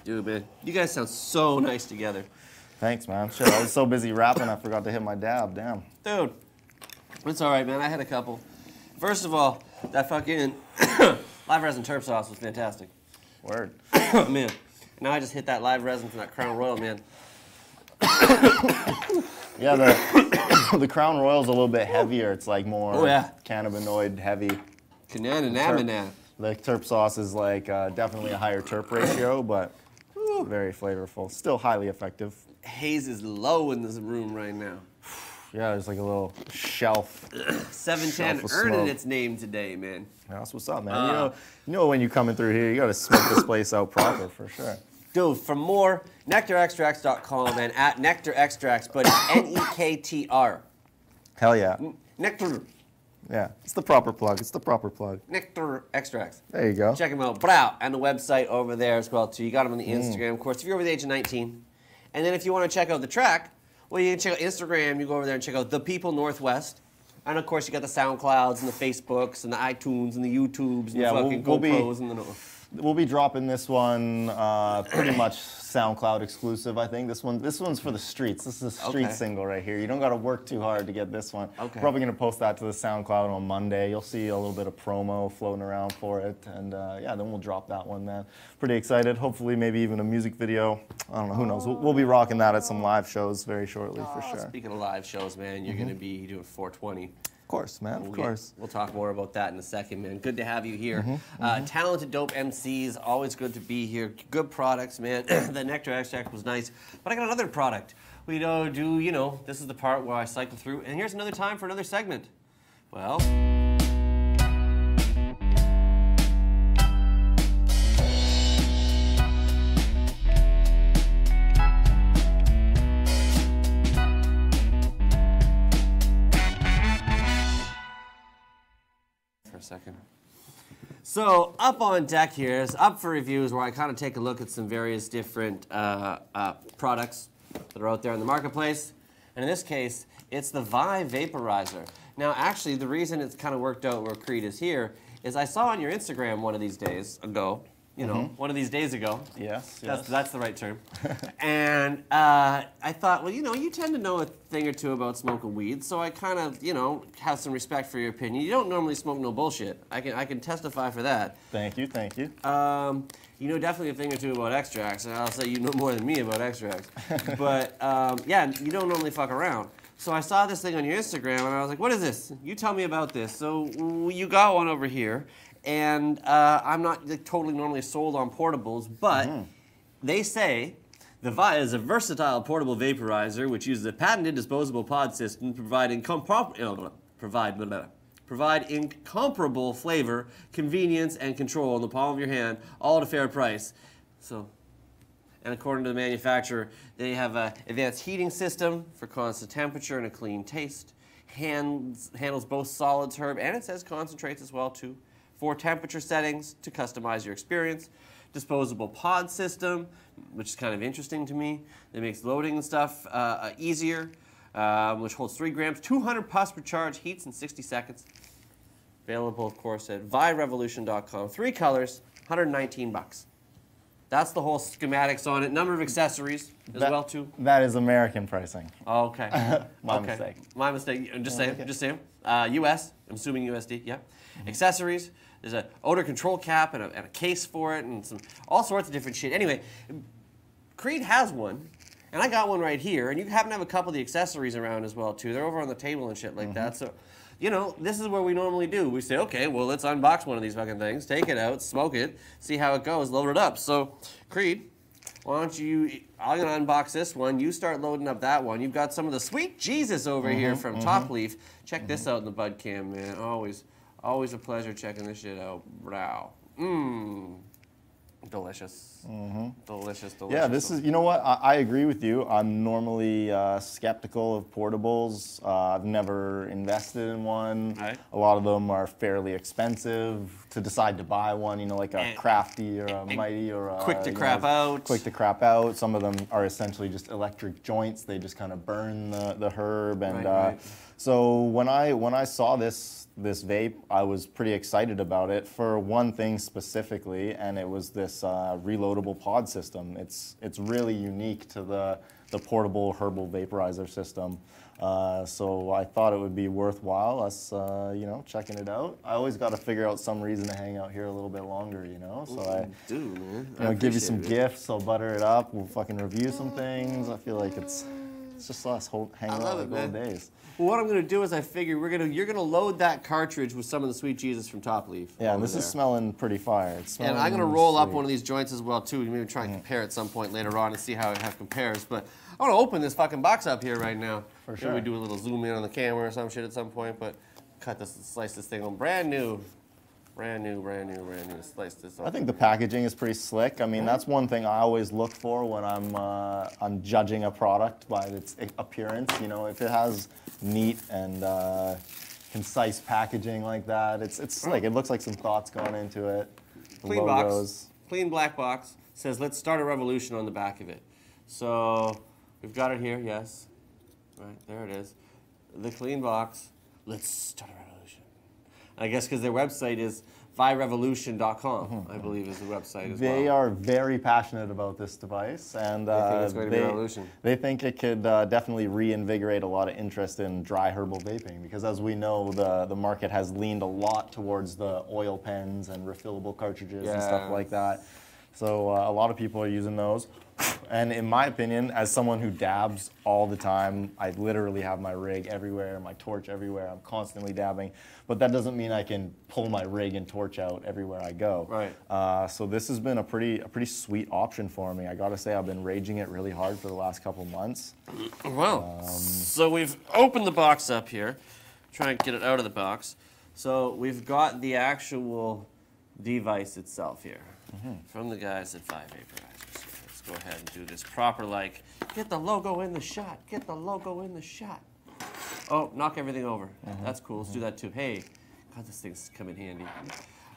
Dude, man, you guys sound so nice together. Thanks, man. Shit, I was so busy rapping, I forgot to hit my dab. Damn. Dude, it's all right, man. I had a couple. First of all, that fucking live resin terp sauce was fantastic. Word. Man, now I just hit that live resin from that Crown Royal, man. Yeah, the Crown Royal's a little bit heavier. It's like more cannabinoid heavy. The terp sauce is like definitely a higher terp ratio, but very flavorful. Still highly effective. Haze is low in this room right now. Yeah, there's like a little shelf. 710 earning its name today, man. Yeah, that's what's up, man. You know when you're coming through here, you gotta smoke this place out proper for sure. Dude, for more, nektrextracts.com and at Nektr Extracts, but Nektr. Hell yeah. Nektr. Yeah, it's the proper plug. It's the proper plug. Nektr Extracts. There you go. Check them out. Brow, and the website over there as well, too. You got them on the Instagram, of course, if you're over the age of 19. And then if you want to check out the track, well, you can check out Instagram. You go over there and check out The People Northwest. And, of course, you got the SoundClouds and the Facebooks and the iTunes and the YouTubes and the fucking GoPros and the... we'll be dropping this one pretty much SoundCloud exclusive, I think. This one's for the streets. This is a street single right here. You don't got to work too hard to get this one. Okay. Probably going to post that to the SoundCloud on Monday. You'll see a little bit of promo floating around for it. And yeah, then we'll drop that one, man. Pretty excited. Hopefully maybe even a music video. I don't know, who knows. We'll be rocking that at some live shows very shortly for sure. Speaking of live shows, man, you're going to be doing 420. Of course, man, of course. We'll talk more about that in a second, man. Good to have you here. Talented, dope MCs, always good to be here. Good products, man. The Nektr extract was nice, but I got another product. We do, you know, this is the part where I cycle through, and here's another time for another segment. Well... second. So up on deck here is up for reviews, where I kind of take a look at some various different products that are out there in the marketplace. And in this case, it's the Vie Vaporizer. Now actually, the reason it's kind of worked out where Creed is here is I saw on your Instagram one of these days ago, you know, one of these days ago. Yes, that's the right term. And I thought, well, you know, you tend to know a thing or two about smoking weed, so I kind of, you know, have some respect for your opinion. You don't normally smoke no bullshit. I can testify for that. Thank you, thank you. You know definitely a thing or two about extracts, and I'll say you know more than me about extracts. But yeah, you don't normally fuck around. So I saw this thing on your Instagram, and I was like, what is this? You tell me about this. So you got one over here. And I'm not totally normally sold on portables, but they say the Vie is a versatile portable vaporizer which uses a patented disposable pod system to provide incomparable flavor, convenience, and control in the palm of your hand, all at a fair price. So, and according to the manufacturer, they have an advanced heating system for constant temperature and a clean taste. Handles both solids, herb, and it says concentrates as well too. 4 temperature settings to customize your experience. Disposable pod system, which is kind of interesting to me. It makes loading and stuff easier, which holds 3 grams, 200 puffs per charge, heats in 60 seconds. Available, of course, at VieRevolution.com. 3 colors, 119 bucks. That's the whole schematics on it. Number of accessories as well too. That is American pricing. Oh, okay. My mistake. My mistake. Just say US. I'm assuming USD. Yeah. Accessories. There's an odor control cap and a case for it, and all sorts of different shit. Anyway, Creed has one, and I got one right here. And you happen to have a couple of the accessories around as well too. They're over on the table and shit like that. So, you know, this is what we normally do. We say, okay, well, let's unbox one of these fucking things, take it out, smoke it, see how it goes, load it up. So, Creed, why don't you, I'm going to unbox this one. You start loading up that one. You've got some of the sweet Jesus over here from Top Leaf. Check this out in the bud cam, man. Always a pleasure checking this shit out. Wow. Delicious. Delicious, delicious. Yeah, this is, you know what, I agree with you. I'm normally skeptical of portables. I've never invested in one. Right. A lot of them are fairly expensive. To decide to buy one, you know, like a Crafty or a Mighty or a... Quick to crap out. Quick to crap out. Some of them are essentially just electric joints. They just kind of burn the herb. And so when I saw this vape, I was pretty excited about it for one thing specifically, and it was this reloadable pod system. It's really unique to the portable herbal vaporizer system. So I thought it would be worthwhile us, you know, checking it out. I always got to figure out some reason to hang out here a little bit longer, you know. So I give you some gifts. I'll butter it up. We'll fucking review some things. I feel like it's just us hanging out like old days. Well, what I'm going to do is I figure you're going to load that cartridge with some of the sweet Jesus from Top Leaf. Yeah, and this is smelling pretty fire. It's smelling and I'm going to roll up one of these joints as well too. Maybe try and compare at some point later on and see how it compares. But I want to open this fucking box up here right now. For sure. Maybe we do a little zoom in on the camera or some shit at some point. But slice this thing on brand new. Slice this up. I think the packaging is pretty slick. I mean, that's one thing I always look for when I'm judging a product by its appearance. You know, if it has neat and concise packaging like that, it's slick. It looks like some thought's gone into it. Clean box, clean black box. Says "Let's start a revolution" on the back of it. So we've got it here. Yes, right there it is. The clean box. Let's start a revolution. I guess because their website is VieRevolution.com, I believe, is the website as well. They are very passionate about this device, and they think it's going to be a revolution. They think it could definitely reinvigorate a lot of interest in dry herbal vaping, because as we know, the market has leaned a lot towards the oil pens and refillable cartridges and stuff like that. So a lot of people are using those. And in my opinion, as someone who dabs all the time, I literally have my rig everywhere, my torch everywhere. I'm constantly dabbing, but that doesn't mean I can pull my rig and torch out everywhere I go. Right. So this has been a pretty sweet option for me. I gotta say, I've been raging it really hard for the last couple months. Well, so we've opened the box up here, try and get it out of the box. So we've got the actual device itself here from the guys at Vie Vaporizers. Let's go ahead and do this proper, like, get the logo in the shot, get the logo in the shot. Oh, knock everything over. That's cool, let's do that too. Hey, God, this thing's come in handy.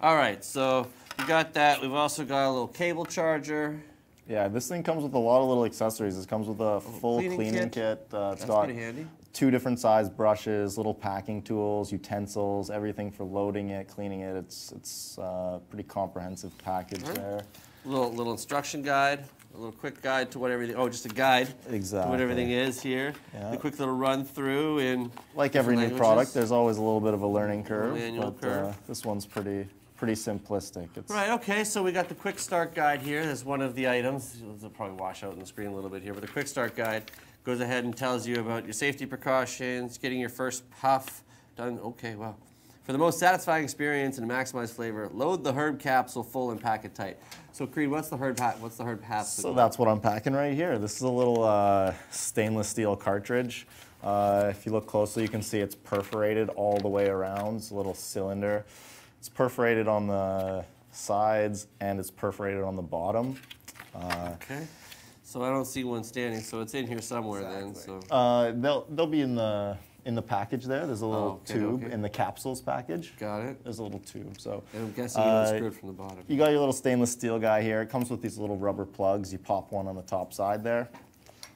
All right, so we got that. We've also got a little cable charger. Yeah, this thing comes with a lot of little accessories. It comes with a full cleaning kit. It's got pretty handy. 2 different size brushes, little packing tools, utensils, everything for loading it, cleaning it. It's a pretty comprehensive package there. Little instruction guide, a little quick guide to what everything. Oh, just a guide. Exactly. To what everything is here. Yeah. A quick little run through in. Like every new product, there's always a little bit of a learning curve. Manual curve. This one's pretty simplistic. Right, okay, so we got the quick start guide here. That's one of the items. It'll probably wash out on the screen a little bit here, but the quick start guide goes ahead and tells you about your safety precautions, getting your first puff done. Okay, well. For the most satisfying experience and maximize flavor, load the herb capsule full and pack it tight. So Creed, what's the herb capsule? So that's what I'm packing right here. This is a little stainless steel cartridge. If you look closely, you can see it's perforated all the way around. It's a little cylinder. It's perforated on the sides and it's perforated on the bottom. Okay. So I don't see one standing, so it's in here somewhere then. So they'll be in the package there. There's a little tube in the capsules package. Got it. There's a little tube. So and I'm guessing you don't screw it from the bottom. You got your little stainless steel guy here. It comes with these little rubber plugs. You pop one on the top side there.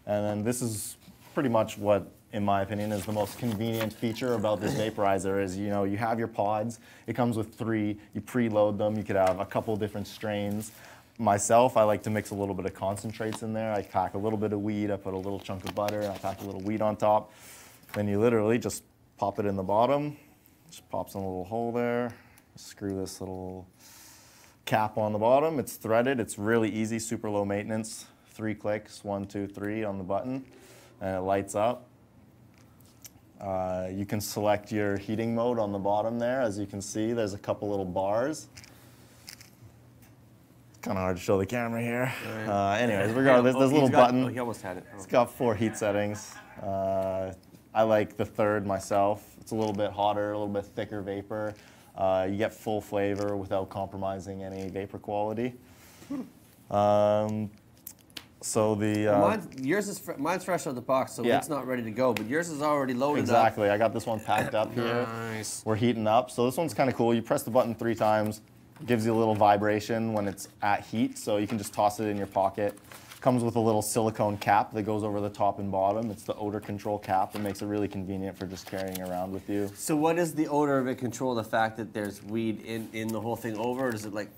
And then this is pretty much what, in my opinion, is the most convenient feature about this vaporizer is, you know, you have your pods. It comes with 3. You preload them. You could have a couple different strains. Myself, I like to mix a little bit of concentrates in there. I pack a little bit of weed. I put a little chunk of butter. And I pack a little weed on top. Then you literally just pop it in the bottom. Just pops in a little hole there. Screw this little cap on the bottom. It's threaded. It's really easy, super low maintenance. 3 clicks, 1, 2, 3 on the button, and it lights up. You can select your heating mode on the bottom there. As you can see, there's a couple little bars. Kind of hard to show the camera here. Right. Anyways, regardless, there's a little button. Oh, he almost had it. It's got 4 heat settings. I like the 3rd myself. It's a little bit hotter, a little bit thicker vapor. You get full flavor without compromising any vapor quality. So the mine's fresh out of the box, so it's not ready to go. But yours is already loaded up. Exactly. I got this one packed up here. Nice. We're heating up. So this one's kind of cool. You press the button 3 times. It gives you a little vibration when it's at heat, so you can just toss it in your pocket. Comes with a little silicone cap that goes over the top and bottom. It's the odor control cap. It makes it really convenient for just carrying around with you. So what is the odor of it control? The fact that there's weed in the whole thing over, or is it like...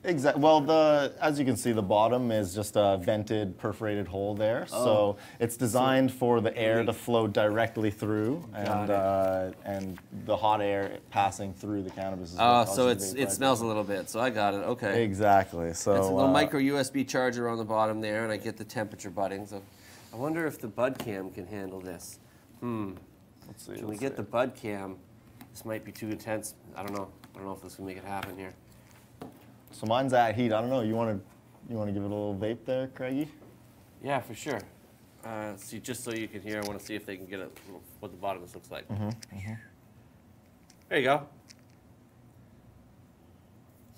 Exactly. Well, as you can see, the bottom is just a vented, perforated hole there. Oh. So it's designed for the air to flow directly through, and the hot air passing through the cannabis. So it smells a little bit. So I got it. Okay. Exactly. So it's a little micro USB charger on the bottom there, and I get the temperature budding. So I wonder if the bud cam can handle this. Let's see. Can we get the bud cam? This might be too intense. I don't know. I don't know if this can make it happen here. So mine's at heat. I don't know. You want to give it a little vape there, Craigie? Yeah, for sure. See, just so you can hear, I want to see if they can get what the bottom of this looks like. There you go.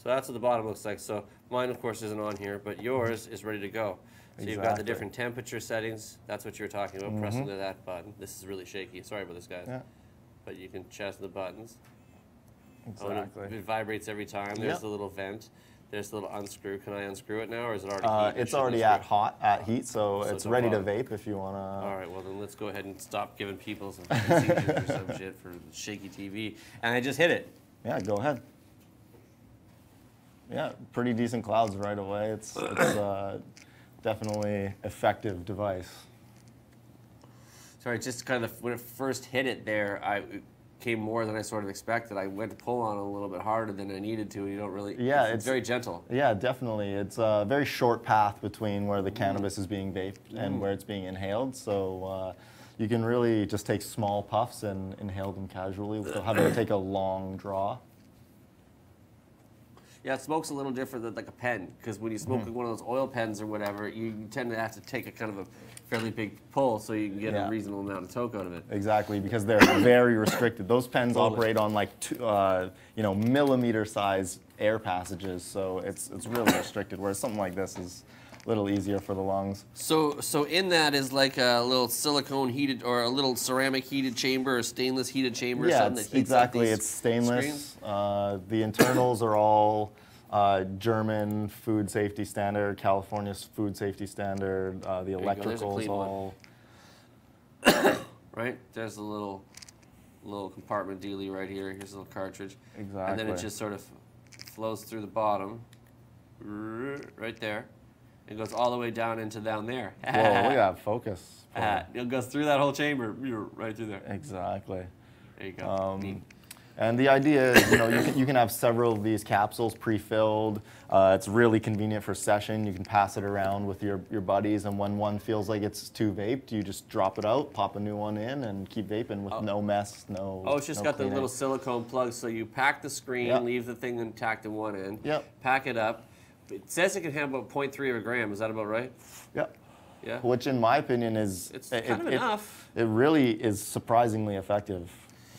So that's what the bottom looks like. So mine, of course, isn't on here, but yours is ready to go. So you've got the different temperature settings. That's what you're talking about, pressing that button. This is really shaky. Sorry about this, guys. Yeah. But you can chest the buttons. Exactly. It vibrates every time. There's the little vent. There's the little unscrew. Can I unscrew it now, or is it already heat? It's already at heat, so it's ready to vape if you want to. All right, well, then let's go ahead and stop giving people some seizures or some shit for shaky TV. And I just hit it. Yeah, go ahead. Yeah, pretty decent clouds right away. It's definitely effective device. Sorry, just kind of when it first hit it there, it came more than I sort of expected. I went to pull on it a little bit harder than I needed to. You don't really. Yeah, it's very gentle. Yeah, definitely. It's a very short path between where the cannabis is being vaped and where it's being inhaled. So you can really just take small puffs and inhale them casually without having to take a long draw. Yeah, it smokes a little different than like a pen, because when you smoke one of those oil pens or whatever, you tend to have to take a kind of a fairly big pull so you can get a reasonable amount of toke out of it. Exactly, because they're very restricted. Those pens operate on like millimeter size air passages, so it's really restricted. Whereas something like this is a little easier for the lungs. So in that is like a little silicone heated or a little ceramic heated chamber or stainless heated chamber or something that heats exactly. up It's stainless. The internals are all German food safety standard, California's food safety standard. The electricals all. Right, there's a little compartment dealy right here. Here's a little cartridge. Exactly. And then it just sort of flows through the bottom, right there. It goes all the way down into down there. Whoa, look at that focus. It goes through that whole chamber, right through there. Exactly. There you go. And the idea is, you can have several of these capsules pre-filled. It's really convenient for session. You can pass it around with your buddies, and when one feels like it's too vaped, you just drop it out, pop a new one in, and keep vaping with no mess, no. Oh, it's just got the little silicone plugs, so you pack the screen, leave the thing intact in one end, pack it up. It says it can have about 0.3 of a gram. Is that about right? Yep. Yeah. Which, in my opinion, is kind of enough. It really is surprisingly effective,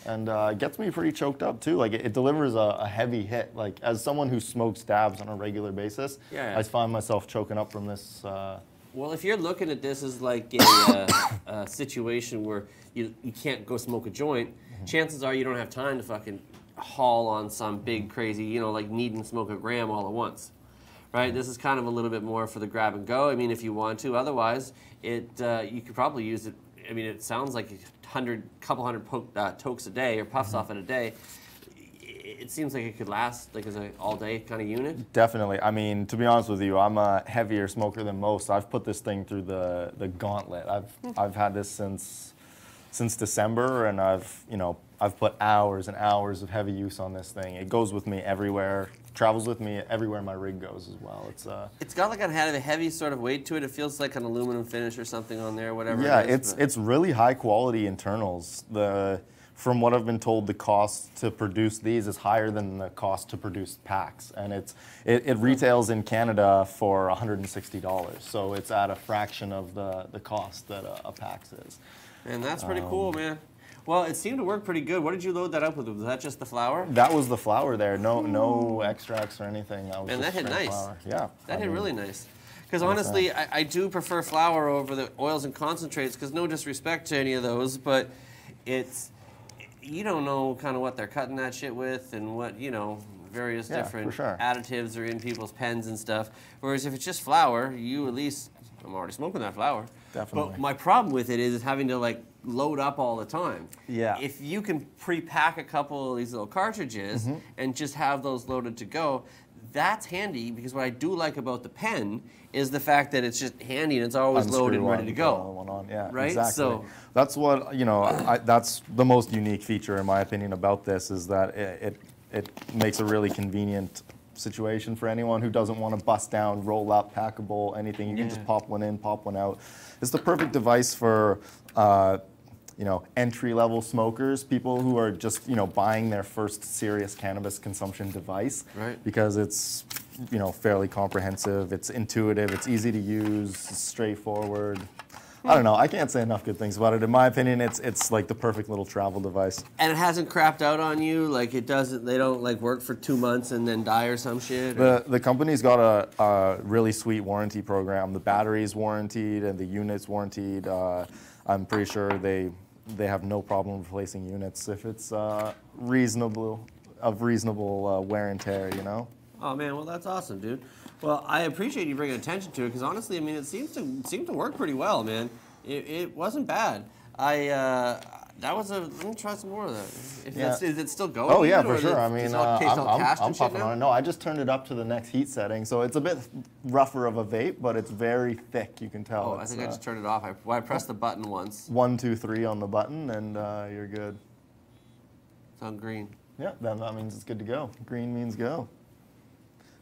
and gets me pretty choked up too. Like it delivers a heavy hit. Like as someone who smokes dabs on a regular basis, I find myself choking up from this. Well, if you're looking at this as like a situation where you can't go smoke a joint, chances are you don't have time to fucking haul on some big crazy, like needing to smoke a gram all at once. Right, this is kind of a little bit more for the grab and go. I mean, if you want to. Otherwise, you could probably use it. I mean, it sounds like couple hundred tokes a day or puffs off it a day. It seems like it could last like as an all-day kind of unit. Definitely. I mean, to be honest with you, I'm a heavier smoker than most. I've put this thing through the gauntlet. I've had this since December, and I've put hours and hours of heavy use on this thing. It goes with me everywhere. Travels with me everywhere my rig goes as well. It's got like a heavy sort of weight to it. It feels like an aluminum finish or something on there, whatever. Yeah, it is, it's really high quality internals. From what I've been told, the cost to produce these is higher than the cost to produce packs, and it retails in Canada for $160. So it's at a fraction of the cost that a PAX is. And that's pretty cool, man. Well, it seemed to work pretty good. What did you load that up with? Was that just the flour? That was the flour there. No extracts or anything. And that hit nice. Flour. Yeah. That hit really nice. Because honestly, I do prefer flour over the oils and concentrates, because no disrespect to any of those, but you don't know kind of what they're cutting that shit with and what, various different additives are in people's pens and stuff. Whereas if it's just flour, you at least, I'm already smoking that flour. Definitely. But my problem with it is having to load up all the time. Yeah. If you can pre-pack a couple of these little cartridges and just have those loaded to go, that's handy, because what I do like about the pen is the fact that it's just handy and it's always loaded and ready to go. Yeah, right? Exactly. So that's what, that's the most unique feature in my opinion about this, is that it makes a really convenient situation for anyone who doesn't want to bust down, roll up, packable, anything. You can just pop one in, pop one out. It's the perfect device for entry-level smokers, people who are just buying their first serious cannabis consumption device, because it's fairly comprehensive, it's intuitive, it's easy to use, it's straightforward. I don't know. I can't say enough good things about it. In my opinion, it's like the perfect little travel device. And it hasn't crapped out on you? Like it doesn't? They don't work for 2 months and then die or some shit? The company's got a really sweet warranty program. The battery's warranted and the unit's warranted. I'm pretty sure they have no problem replacing units if it's reasonable wear and tear. Oh man, well that's awesome, dude. Well, I appreciate you bringing attention to it, because honestly, I mean, it seemed to work pretty well, man. It wasn't bad. That was a. Let me try some more of that. Yeah. Is it still going? Oh yeah, or for sure. I mean, I'm shit puffing now? on it. No, I just turned it up to the next heat setting, so it's a bit rougher of a vape, but it's very thick. You can tell. Oh, I think I just turned it off. I pressed the button once. 1, 2, 3 on the button, and you're good. It's on green. Yeah, then that means it's good to go. Green means go.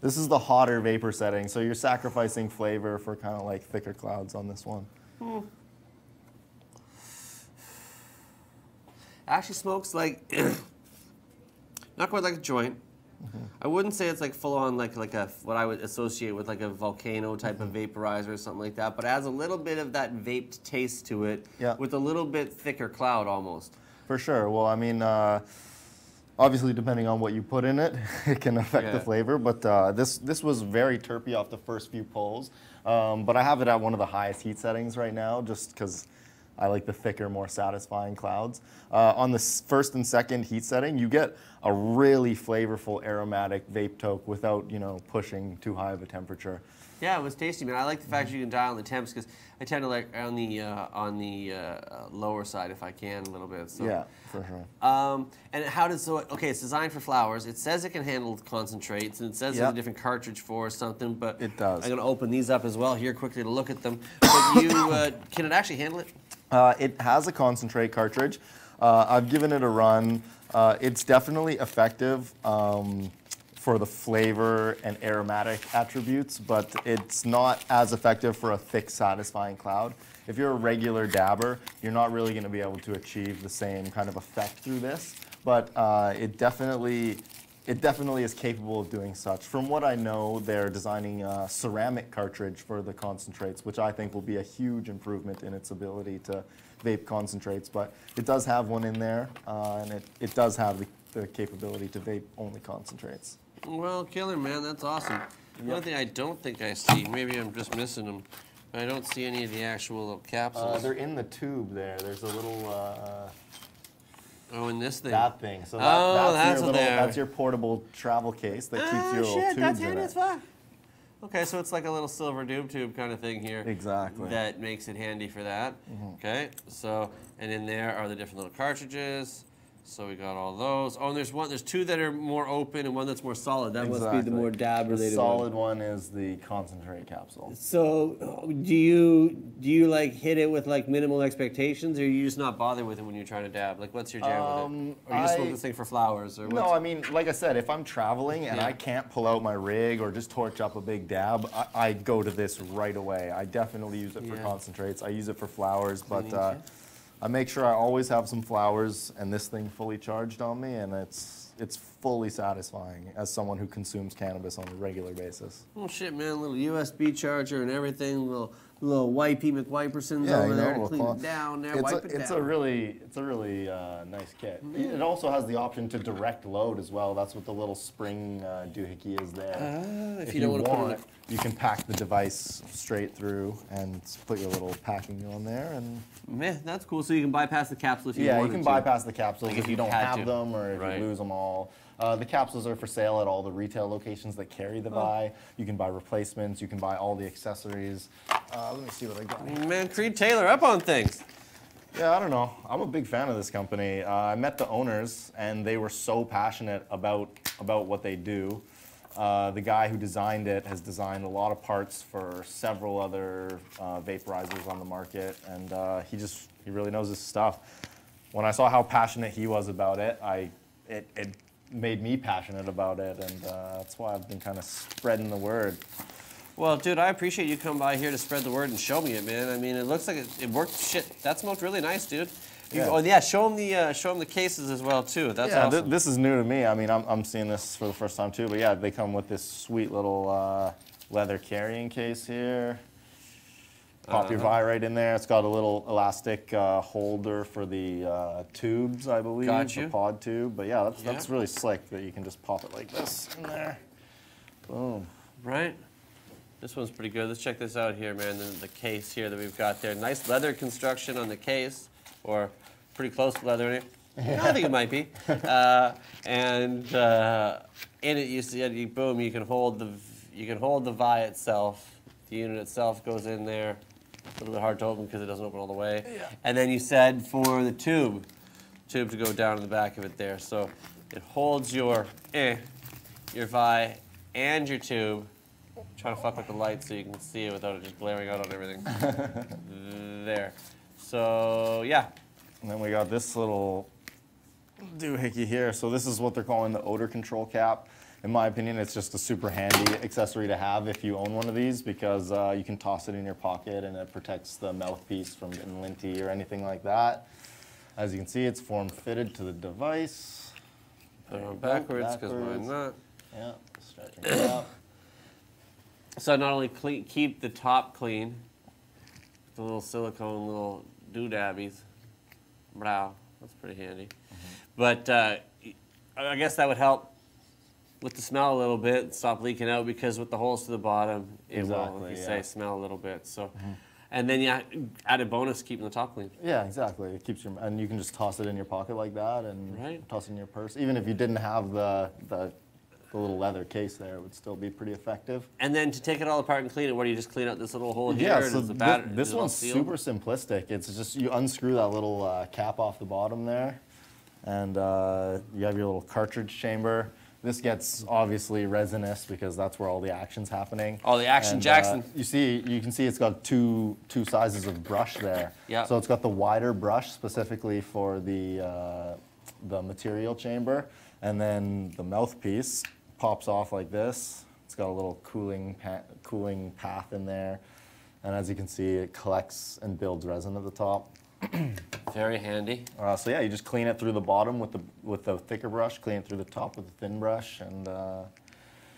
This is the hotter vapor setting, so you're sacrificing flavor for kind of like thicker clouds on this one. Actually smokes like, not quite like a joint. I wouldn't say it's like full on like a what I would associate with like a volcano type of vaporizer or something like that, but it has a little bit of that vaped taste to it with a little bit thicker cloud almost. For sure. Well, I mean, obviously depending on what you put in it, it can affect the flavor, but this was very terpy off the first few pulls, but I have it at one of the highest heat settings right now just because I like the thicker, more satisfying clouds. On the first and second heat setting, you get a really flavorful aromatic vape toke without, you know, pushing too high of a temperature. Yeah, it was tasty, man. I like the fact you can dial in the temps because I tend to like on the lower side if I can a little bit. So. Yeah, for sure. And how does okay? It's designed for flowers. It says it can handle concentrates, and it says there's a different cartridge for something. But it does. I'm gonna open these up as well here quickly to look at them. But you can it actually handle it? It has a concentrate cartridge. I've given it a run. It's definitely effective for the flavor and aromatic attributes, but it's not as effective for a thick, satisfying cloud. If you're a regular dabber, you're not really going to be able to achieve the same kind of effect through this, but it definitely is capable of doing such. From what I know, they're designing a ceramic cartridge for the concentrates, which I think will be a huge improvement in its ability to vape concentrates, but it does have one in there, and it does have the capability to vape only concentrates. Well, killer, man, that's awesome. The only thing I don't think I see, maybe I'm just missing them, I don't see any of the actual little capsules. They're in the tube there. There's a little... oh, in this thing? That thing. So that's your portable travel case that keeps your little tubes that's in handy it. as fuck. Okay, so it's like a little silver doob tube kind of thing here. Exactly. That makes it handy for that. Okay, so, and in there are the different little cartridges. So we got all those. Oh, and there's two that are more open and one that's more solid. That must be the more dab related. The solid one is the concentrate capsule. So do you like hit it with like minimal expectations, or you just not bother with it when you're trying to dab? Like, what's your jam with it? Or you just smoke this thing for flowers? Or no, I mean, like I said, if I'm traveling and I can't pull out my rig or just torch up a big dab, I go to this right away. I definitely use it for concentrates. I use it for flowers, but I make sure I always have some flowers and this thing fully charged on me, and it's fully satisfying as someone who consumes cannabis on a regular basis. Oh shit, man! Little USB charger and everything. Little wipey McWipersons over there to clean it down. There, wipe it down. It's a really nice kit. It also has the option to direct load as well. That's what the little spring doohickey is there. If you don't want to put it, you can pack the device straight through and put your little packing on there, and man, that's cool. So you can bypass the capsule if you want. Yeah, you can bypass the capsules like if you don't have them or if you lose them all. The capsules are for sale at all the retail locations that carry the Vie. You can buy replacements. You can buy all the accessories. Let me see what I got. Man, Creed Taylor up on things. Yeah, I don't know. I'm a big fan of this company. I met the owners, and they were so passionate about what they do. The guy who designed it has designed a lot of parts for several other vaporizers on the market, and he really knows his stuff. When I saw how passionate he was about it, it made me passionate about it, and that's why I've been kind of spreading the word. Well, dude, I appreciate you coming by here to spread the word and show me it, man. I mean, it looks like it worked. Shit, that smoked really nice, dude. Oh yeah, show them the cases as well too. That's awesome. This is new to me. I mean, I'm seeing this for the first time too. But yeah, they come with this sweet little leather carrying case here. Pop your Vie right in there. It's got a little elastic holder for the tubes, I believe. The pod tube. But yeah, that's really slick that you can just pop it like this in there. Boom. Right. This one's pretty good. Let's check this out here, man. The case here that we've got there. Nice leather construction on the case, or pretty close to leather. I think it might be. And in it, you see, boom, you can hold the Vie itself. The unit itself goes in there. A little bit hard to open because it doesn't open all the way. Yeah. And then you said for the tube. tube to go down in the back of it there. So it holds your Vi and your tube. I'm trying to fuck with the light so you can see it without it just blaring out on everything. There. So yeah. And then we got this little doohickey here. So this is what they're calling the odor control cap. In my opinion, it's just a super handy accessory to have if you own one of these, because you can toss it in your pocket and it protects the mouthpiece from getting linty or anything like that. As you can see, it's form-fitted to the device. Put it on backwards, because why not? Yeah, stretching it out. So not only keep the top clean, the little silicone little doodabbies. Wow, that's pretty handy. But I guess that would help with the smell a little bit, stop leaking out, because with the holes to the bottom, it will, like you say, smell a little bit. So, and then yeah, added bonus, keeping the top clean. Yeah, exactly. It keeps your, and you can just toss it in your pocket like that, and toss it in your purse. Even if you didn't have the little leather case there, it would still be pretty effective. And then to take it all apart and clean it, what do you just clean out this little hole here? Yeah, so does this one's super simplistic. It's just you unscrew that little cap off the bottom there, and you have your little cartridge chamber. This gets obviously resinous because that's where all the action's happening. All the action, and, Jackson. You can see it's got two sizes of brush there. Yeah. So it's got the wider brush specifically for the material chamber, and then the mouthpiece pops off like this. It's got a little cooling path in there, and as you can see, it collects and builds resin at the top. Very handy. So yeah, you just clean it through the bottom with the thicker brush, clean it through the top with the thin brush, and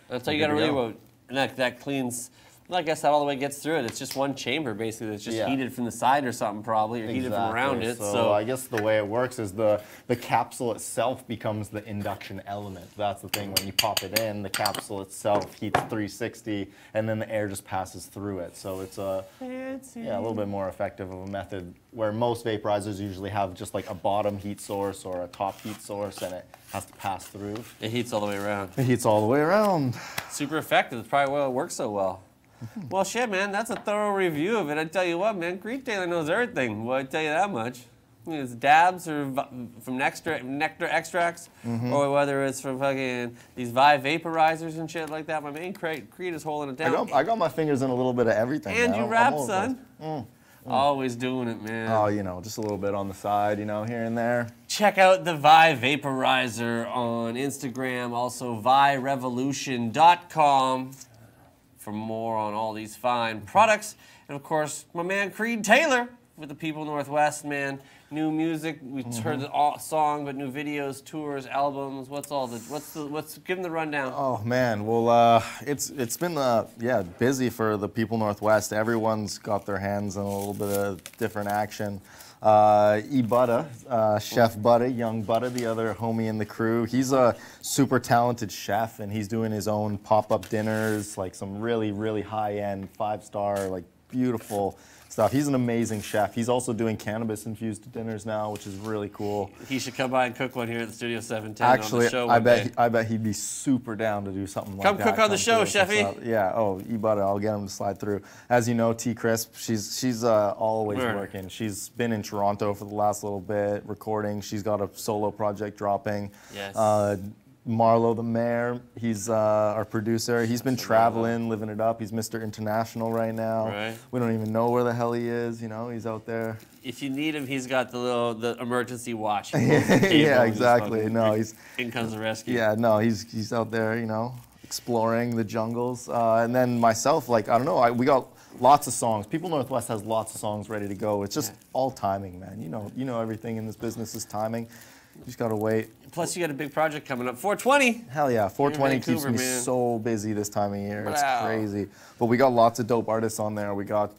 that's how you got to really go. And that cleans. Well, I guess that all the way gets through it. It's just one chamber basically that's just heated from the side or something probably, or heated from around it. So I guess the way it works is the capsule itself becomes the induction element. That's the thing. When you pop it in, the capsule itself heats 360, and then the air just passes through it. So it's a little bit more effective of a method, where most vaporizers usually have just like a bottom heat source or a top heat source, and it has to pass through. It heats all the way around. It heats all the way around. Super effective. That's probably why it works so well. Well, shit, man, that's a thorough review of it. I tell you what, man, Creed Taylor knows everything. Well, I tell you that much. I mean, it's dabs or from Nektr extracts, or whether it's from fucking these Vie Vaporizers and shit like that. My man Creed is holding it down. I got my fingers in a little bit of everything. And you rap, son. Always doing it, man. Oh, you know, just a little bit on the side, you know, here and there. Check out the Vie Vaporizer on Instagram, also VieRevolution.com. for more on all these fine products. And of course, my man Creed Taylor with the People Northwest, man. New music, we heard the song, but new videos, tours, albums. Give them the rundown. Oh man, well it's been busy for the People Northwest. Everyone's got their hands in a little bit of different action. Butta, Chef Butta, young Butta, the other homie in the crew. He's a super talented chef, and he's doing his own pop-up dinners, like some really, really high-end, 5-star, like beautiful stuff. He's an amazing chef. He's also doing cannabis-infused dinners now, which is really cool. He should come by and cook one here at the Studio 710 Actually, on the show I bet he'd be super down to do something like that. Come cook on the show, Chefy. Yeah, Butta, I'll get him to slide through. As you know, T Crisp, she's always working. She's been in Toronto for the last little bit, recording. She's got a solo project dropping. Yes. Marlo the Mayor, he's our producer. He's been traveling, living it up. He's Mr. International right now. Right. We don't even know where the hell he is. You know, he's out there. If you need him, he's got the emergency watch. Yeah, exactly. No, in comes the rescue. Yeah, no, he's out there, you know, exploring the jungles. And then myself, like, I don't know, we got lots of songs. People Northwest has lots of songs ready to go. It's just all timing, man. You know everything in this business is timing. You just gotta wait. Plus, you got a big project coming up, 420. Hell yeah, 420 keeps me so busy this time of year. It's crazy. But we got lots of dope artists on there. We got,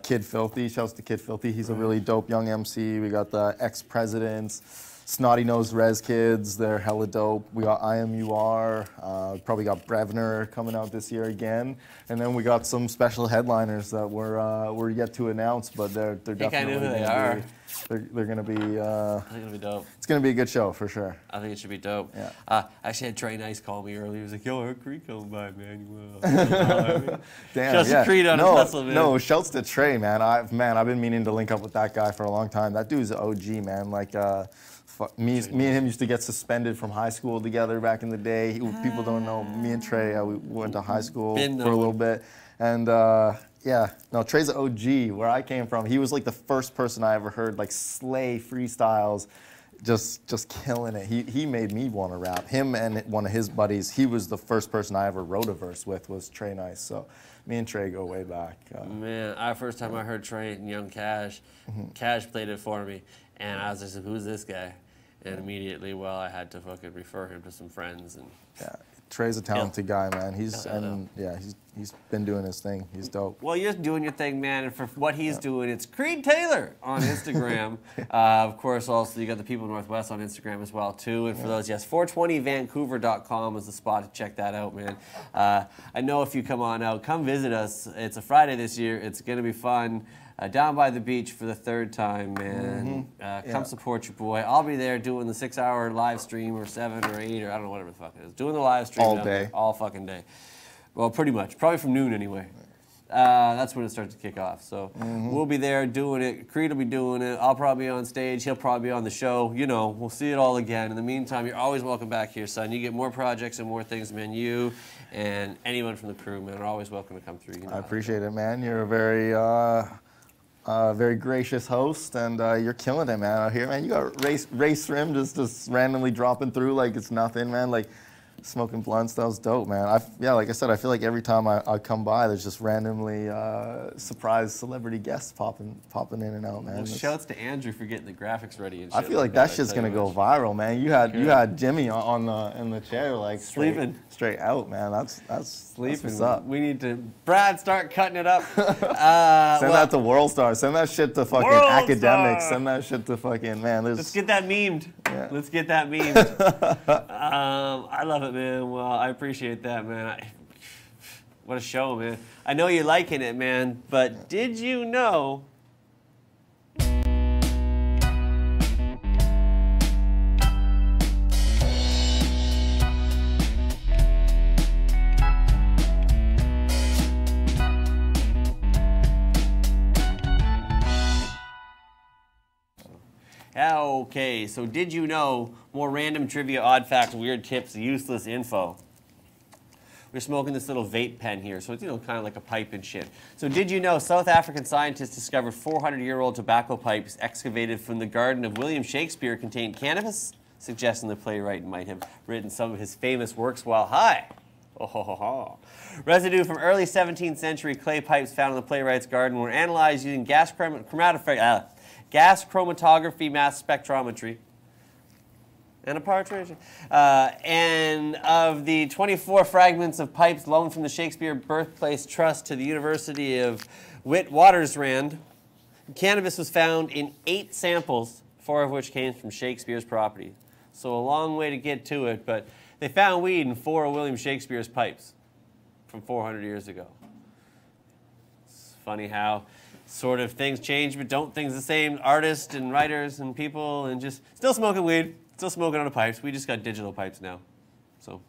Kid Filthy. Shouts to Kid Filthy. He's a really dope young MC. We got the Ex-Presidents, Snotty Nosed Rez Kids. They're hella dope. We got IMUR. Probably got Brevner coming out this year again. And then we got some special headliners that we're yet to announce, but they're definitely. I think I know who they are. they're gonna be. I think it'll be dope. It's gonna be a good show for sure. I think it should be dope. Yeah. Actually, had Trey Nice call me earlier. He was like, "Yo, I heard Creed coming by, man. You Damn, Just yeah. Creed on his hustle, man. No, shouts to Trey, man. I've been meaning to link up with that guy for a long time. That dude's an OG, man. Like, me and him used to get suspended from high school together back in the day. People don't know. Me and Trey, we went to high school for a little bit, and yeah, no, Trey's an OG. Where I came from, he was like the first person I ever heard like slay freestyles. Just killing it. He made me want to rap. Him and one of his buddies, he was the first person I ever wrote a verse with, was Trey Nice. So me and Trey go way back. Man, first time I heard Trey and Young Cash, Cash played it for me, and I was just like, who's this guy? And immediately, well, I had to fucking refer him to some friends. And yeah, Trey's a talented guy, man. He's been doing his thing. He's dope. Well, you're doing your thing, man. And for what he's doing, it's Creed Taylor on Instagram. Of course, also you got the People Northwest on Instagram as well too. And for those, yes, 420vancouver.com is the spot to check that out, man. I know if you come on out, come visit us. It's a Friday this year. It's gonna be fun. Down by the beach for the third time, man. Come support your boy. I'll be there doing the 6-hour live stream, or 7 or 8, or I don't know, whatever the fuck it is. Doing the live stream all down day, there, all fucking day. Well, pretty much. Probably from noon anyway. That's when it starts to kick off. So we'll be there doing it. Creed will be doing it. I'll probably be on stage. He'll probably be on the show. You know, we'll see it all again. In the meantime, you're always welcome back here, son. You get more projects and more things, man. You and anyone from the crew, man, are always welcome to come through. You know, I appreciate it, man. You're a very gracious host, and you're killing it, man, out here, man. You got Rae Sremmurd just randomly dropping through like it's nothing, man. Like, smoking blunts, that was dope, man. Yeah, like I said, I feel like every time I come by, there's just randomly surprise celebrity guests popping in and out, man. Well, shouts to Andrew for getting the graphics ready and I shit feel like that shit's gonna go viral, man. You had Jimmy in the chair, like sleeping straight out, man. That's sleeping. That's what's up. We need to start cutting it up. Send that to World Star. Send that shit to fucking World academics. Star. Send that shit to fucking man. Let's get that memed. Yeah. Let's get that memed. I love it, man. Well, I appreciate that, man. What a show, man. I know you're liking it, man, but did you know okay, so did you know more random trivia, odd facts, weird tips, useless info? We're smoking this little vape pen here, so it's, you know, kind of like a pipe and shit. So did you know South African scientists discovered 400-year-old tobacco pipes excavated from the garden of William Shakespeare contained cannabis, suggesting the playwright might have written some of his famous works while high. Oh, ho, ho, ho. Residue from early 17th century clay pipes found in the playwright's garden were analyzed using gas chromatography, mass spectrometry, and a partridge. And of the 24 fragments of pipes loaned from the Shakespeare Birthplace Trust to the University of Witwatersrand, cannabis was found in 8 samples, 4 of which came from Shakespeare's property. So a long way to get to it, but they found weed in 4 of William Shakespeare's pipes from 400 years ago. It's funny how sort of things change, but don't things the same. Artists and writers and people, and just still smoking weed, still smoking on the pipes. We just got digital pipes now. So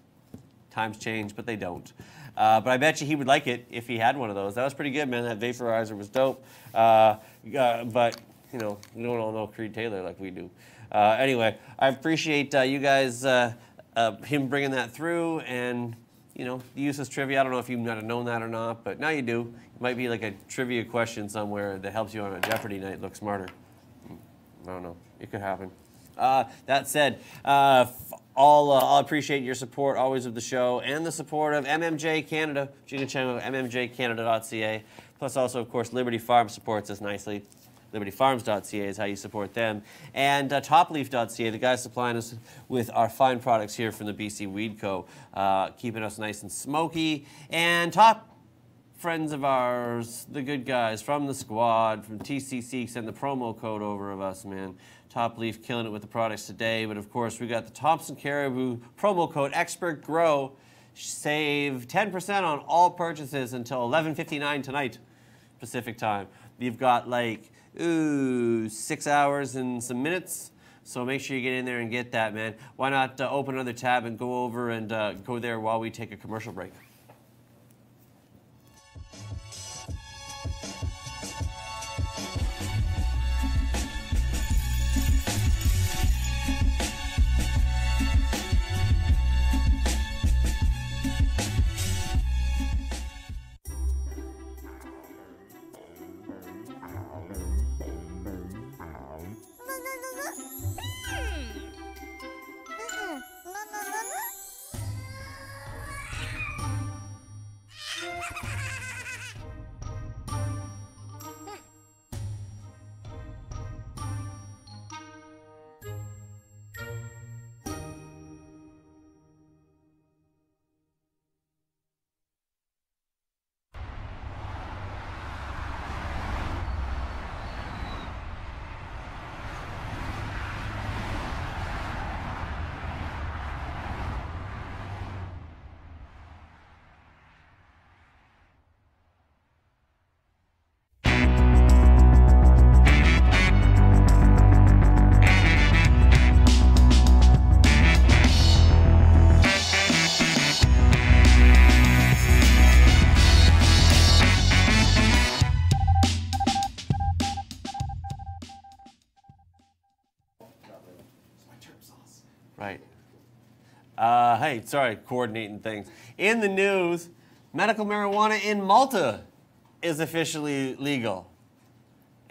times change, but they don't. But I bet you he would like it if he had one of those. That was pretty good, man. That vaporizer was dope. But, you know, we don't all know Creed Taylor like we do. Anyway, I appreciate you guys, him bringing that through, and, you know, the useless trivia. I don't know if you might have known that or not, but now you do. It might be like a trivia question somewhere that helps you on a Jeopardy night look smarter. I don't know. It could happen. That said, I'll appreciate your support always of the show and the support of MMJ Canada. You can check out mmjcanada.ca. Plus also, of course, Liberty Farm supports us nicely. LibertyFarms.ca is how you support them. And TopLeaf.ca, the guys supplying us with our fine products here from the BC Weed Co., keeping us nice and smoky. And top friends of ours, the good guys from the squad, from TCC, send the promo code over of us, man. Top Leaf killing it with the products today. But of course, we got the Thompson Caribou promo code Expert Grow. Save 10% on all purchases until 11:59 tonight, Pacific time. You've got like 6 hours and some minutes. So make sure you get in there and get that, man. Why not open another tab and go over and go there while we take a commercial break. Right. Hey, sorry, coordinating things. In the news, medical marijuana in Malta is officially legal.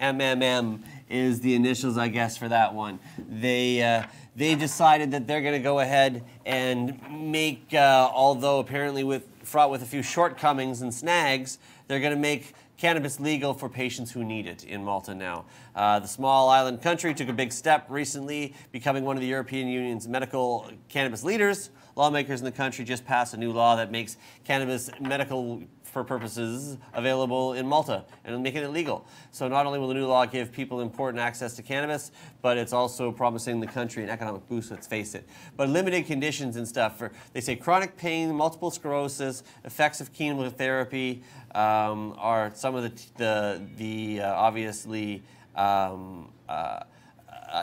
MMM is the initials, I guess, for that one. They decided that they're going to go ahead and make, although apparently fraught with a few shortcomings and snags, they're going to make cannabis legal for patients who need it in Malta now. The small island country took a big step recently, becoming one of the European Union's medical cannabis leaders. Lawmakers in the country just passed a new law that makes cannabis medical for purposes available in Malta and making it legal. So not only will the new law give people important access to cannabis, but it's also promising the country an economic boost, let's face it. But limited conditions and stuff. They say chronic pain, multiple sclerosis, effects of chemotherapy are some of the obviously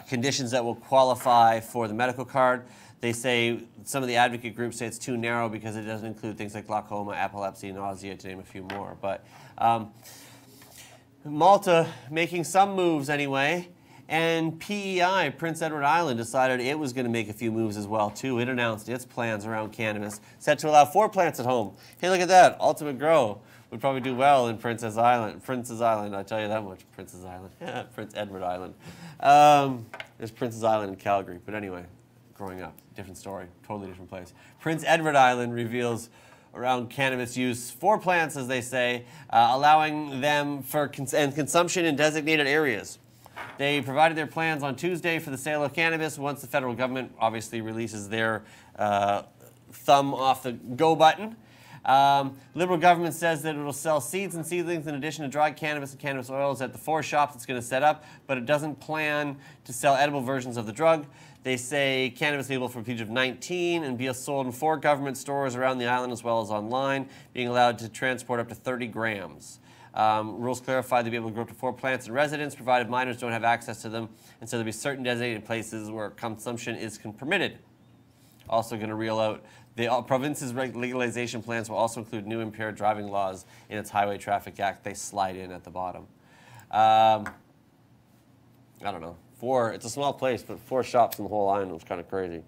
conditions that will qualify for the medical card. They say, some of the advocate groups say it's too narrow because it doesn't include things like glaucoma, epilepsy, nausea, to name a few more. But Malta making some moves anyway, and PEI, Prince Edward Island, decided it was going to make a few moves as well too. It announced its plans around cannabis, set to allow 4 plants at home. Hey, look at that, Ultimate Grow would probably do well in Princess Island. Princess Island, I tell you that much. Princess Island, Prince Edward Island. There's Princess Island in Calgary, but anyway. Growing up, different story, totally different place. Prince Edward Island reveals around cannabis use 4 plants, as they say, allowing them for consumption in designated areas. They provided their plans on Tuesday for the sale of cannabis once the federal government obviously releases their thumb off the go button. Liberal government says that it will sell seeds and seedlings in addition to dried cannabis and cannabis oils at the 4 shops it's going to set up, but it doesn't plan to sell edible versions of the drug. They say cannabis legal from the age of 19 and be sold in 4 government stores around the island as well as online, being allowed to transport up to 30 grams. Rules clarify they'll be able to grow up to 4 plants in residence, provided minors don't have access to them, and so there'll be certain designated places where consumption is permitted. Also going to reel out the province's legalization plans will also include new impaired driving laws in its Highway Traffic Act. They slide in at the bottom. I don't know. 4, it's a small place, but 4 shops in the whole island was kind of crazy.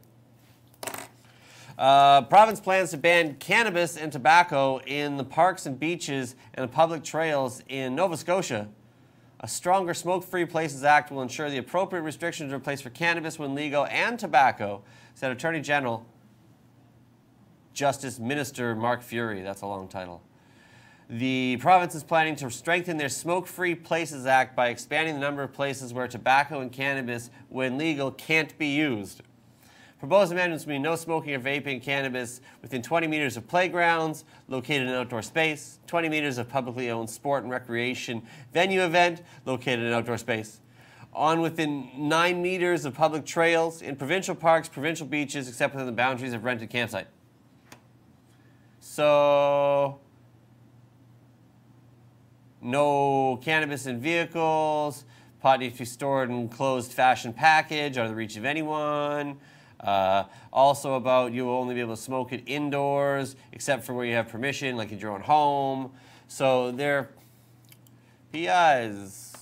Province plans to ban cannabis and tobacco in the parks and beaches and the public trails in Nova Scotia. A stronger Smoke-Free Places Act will ensure the appropriate restrictions are in place for cannabis when legal and tobacco, said Attorney General Justice Minister Mark Fury. That's a long title. The province is planning to strengthen their Smoke-Free Places Act by expanding the number of places where tobacco and cannabis, when legal, can't be used. Proposed amendments mean no smoking or vaping cannabis within 20 meters of playgrounds located in an outdoor space, 20 meters of publicly owned sport and recreation venue event located in an outdoor space, on within 9 meters of public trails, in provincial parks, provincial beaches, except within the boundaries of rented campsite. So, no cannabis in vehicles, Pot needs to be stored in closed fashion package, out of the reach of anyone. Also about you will only be able to smoke it indoors, except for where you have permission, like in your own home. So they're PIs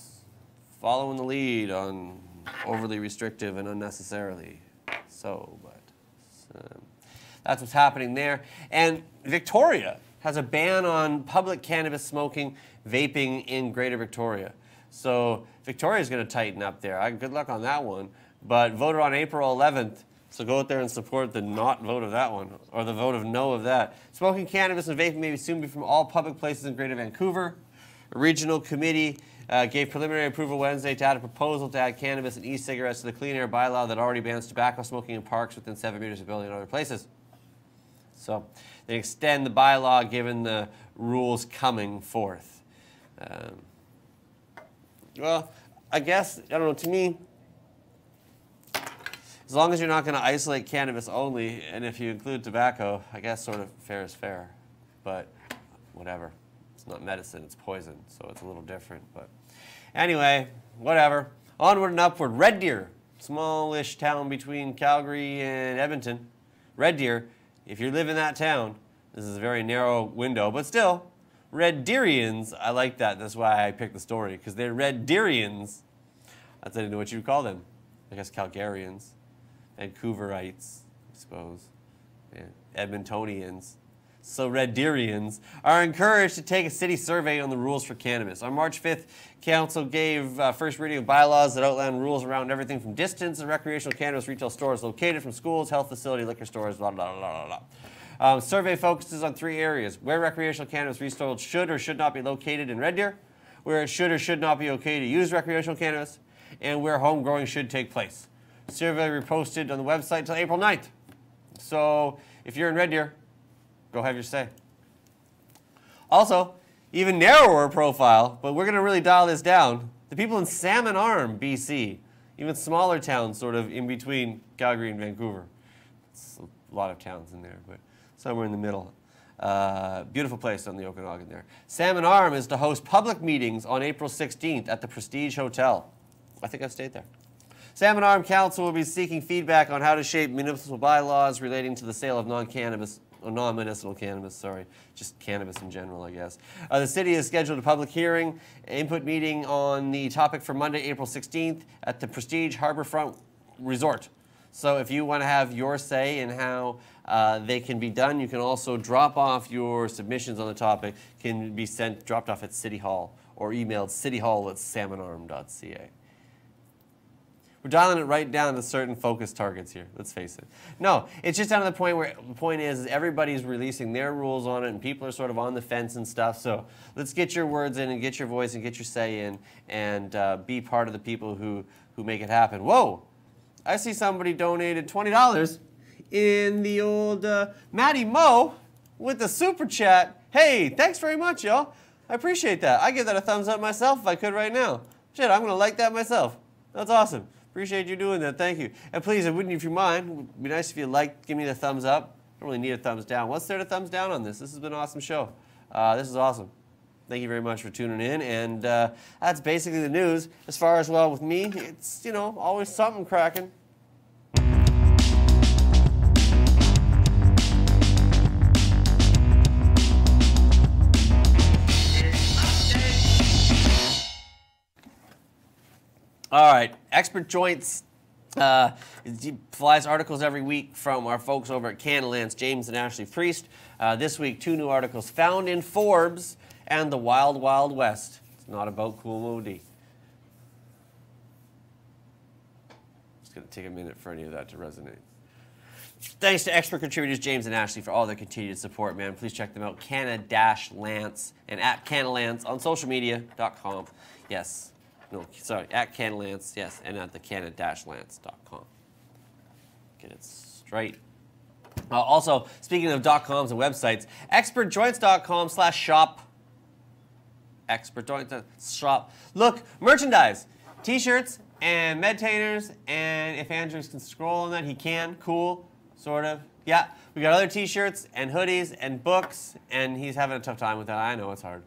following the lead on overly restrictive and unnecessarily so, but that's what's happening there. And Victoria has a ban on public cannabis smoking, vaping in Greater Victoria. So Victoria's going to tighten up there. Good luck on that one. But voted on April 11th, so go out there and support the not vote of that one, or the vote of no of that. Smoking cannabis and vaping may soon be from all public places in Greater Vancouver. A regional committee gave preliminary approval Wednesday to add a proposal to add cannabis and e-cigarettes to the clean air bylaw that already bans tobacco smoking in parks within 7 meters of building and other places. So they extend the bylaw given the rules coming forth. Well, I guess, I don't know, to me, as long as you're not going to isolate cannabis only, and if you include tobacco, I guess sort of fair is fair. But whatever. It's not medicine, it's poison, so it's a little different. But anyway, whatever. Onward and upward. Red Deer, smallish town between Calgary and Edmonton. Red Deer, if you live in that town, this is a very narrow window, but still, Red Deerians, I like that. That's why I picked the story, because they're Red Deerians. I didn't know what you would call them. I guess Calgarians, Vancouverites, I suppose, yeah. Edmontonians. So Red Deerians are encouraged to take a city survey on the rules for cannabis. On March 5th, Council gave first reading of bylaws that outline rules around everything from distance of recreational cannabis retail stores located from schools, health facility, liquor stores, blah, blah, blah, blah, blah. Survey focuses on 3 areas: where recreational cannabis retail should or should not be located in Red Deer, where it should or should not be okay to use recreational cannabis, and where home growing should take place. The survey reposted on the website until April 9th. So if you're in Red Deer, go have your say. Also, even narrower profile, but we're going to really dial this down. The people in Salmon Arm, BC, even smaller towns sort of in between Calgary and Vancouver. It's a lot of towns in there, but somewhere in the middle. Beautiful place on the Okanagan there. Salmon Arm is to host public meetings on April 16th at the Prestige Hotel. I think I've stayed there. Salmon Arm Council will be seeking feedback on how to shape municipal bylaws relating to the sale of non-medicinal cannabis, sorry, just cannabis in general, I guess. The city has scheduled a public hearing, input meeting on the topic for Monday, April 16th at the Prestige Harbourfront Resort. So if you want to have your say in how they can be done, you can also drop off your submissions on the topic, can be dropped off at City Hall or emailed cityhall@salmonarm.ca. We're dialing it right down to certain focus targets here, let's face it. No, it's just down to the point where the point is everybody's releasing their rules on it and people are sort of on the fence and stuff. So let's get your words in and get your voice and get your say in and be part of the people who make it happen. Whoa, I see somebody donated $20 in the old Matty Mo with the super chat. Hey, thanks very much, y'all. I appreciate that. I give that a thumbs up myself if I could right now. Shit, I'm gonna like that myself. That's awesome. Appreciate you doing that. Thank you. And please, if you mind, it would be nice if you liked, give me the thumbs up. I don't really need a thumbs down. What's there to thumbs down on this? This has been an awesome show. This is awesome. Thank you very much for tuning in. And that's basically the news. As far as, well, with me, it's, you know, always something cracking. All right, Expert Joints flies articles every week from our folks over at Cannalance, James and Ashley Priest. This week, 2 new articles found in Forbes and the Wild Wild West. It's not about Cool Modi. It's going to take a minute for any of that to resonate. Thanks to expert contributors James and Ashley for all their continued support, man. Please check them out, Canna-Lance and at Cannalance on socialmedia.com. Yes. No, sorry, at Cannalance, yes, and at the Canna-Lance.com. Get it straight. Also, speaking of .coms and websites, expertjoints.com/shop. Expertjoints.shop. Look, merchandise, T-shirts and medtainers, and if Andrews can scroll on that, he can. Cool, sort of. Yeah, we got other T-shirts and hoodies and books, and he's having a tough time with that. I know it's hard.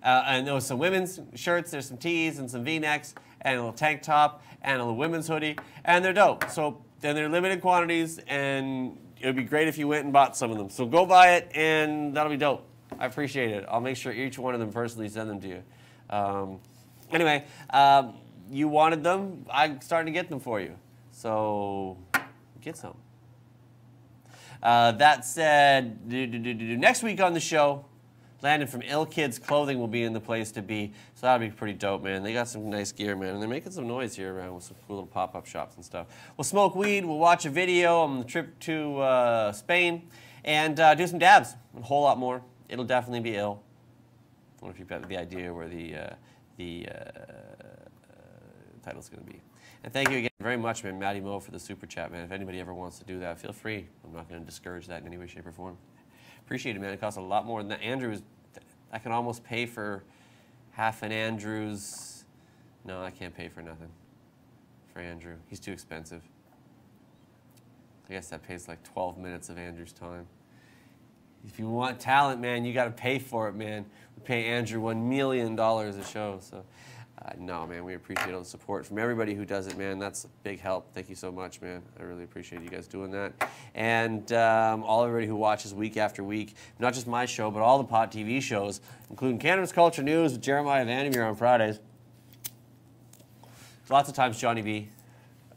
And there was some women's shirts, there's some tees and some V-necks, and a little tank top, and a little women's hoodie, and they're dope. So, and they're limited quantities, and it would be great if you went and bought some of them. So go buy it, and that'll be dope. I appreciate it. I'll make sure each one of them personally send them to you. Anyway, you wanted them. I'm starting to get them for you. So get some. That said, next week on the show, Landon from Ill Kids Clothing will be in the place to be. So that'll be pretty dope, man. They got some nice gear, man. And they're making some noise here around with some cool little pop-up shops and stuff. We'll smoke weed. We'll watch a video on the trip to Spain. And do some dabs. A whole lot more. It'll definitely be ill. I wonder if you've got the idea where the title's going to be. And thank you again very much, man, Matty Mo, for the super chat, man. If anybody ever wants to do that, feel free. I'm not going to discourage that in any way, shape, or form. Appreciate it, man. It costs a lot more than that. Andrews, I can almost pay for half an Andrews. No, I can't pay for nothing for Andrew. He's too expensive. I guess that pays like 12 minutes of Andrew's time. If you want talent, man, you got to pay for it, man. We pay Andrew $1 million a show, so no, man, we appreciate all the support from everybody who does it, man. That's a big help. Thank you so much, man. I really appreciate you guys doing that. And everybody who watches week after week, not just my show, but all the Pot TV shows, including Cannabis Culture News with Jeremiah Vandermeer on Fridays. Lots of times Johnny B.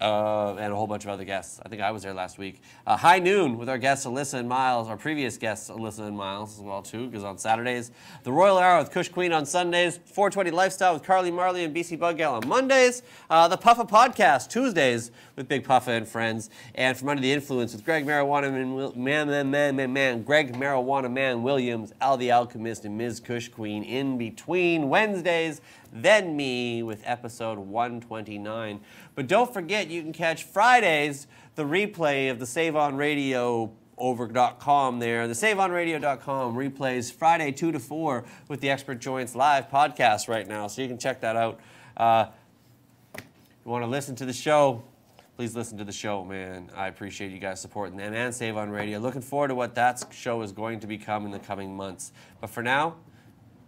And a whole bunch of other guests. I think I was there last week. High Noon with our guests Alyssa and Miles, our previous guests Alyssa and Miles as well too, because on Saturdays. The Royal Hour with Kush Queen on Sundays. 420 Lifestyle with Carly Marley and BC Bug Gal on Mondays. The Puffa Podcast Tuesdays with Big Puffa and friends. And From Under the Influence with Greg Marijuana Man Williams, Al the Alchemist, and Ms. Kush Queen in between Wednesdays. Then me with episode 129. But don't forget, you can catch Fridays, the replay of the SaveOnRadio.com there. The SaveOnRadio.com replays Friday 2 to 4 with the Expert Joints live podcast right now, so you can check that out. If you want to listen to the show, please listen to the show, man. I appreciate you guys supporting them and Save on Radio. Looking forward to what that show is going to become in the coming months. But for now,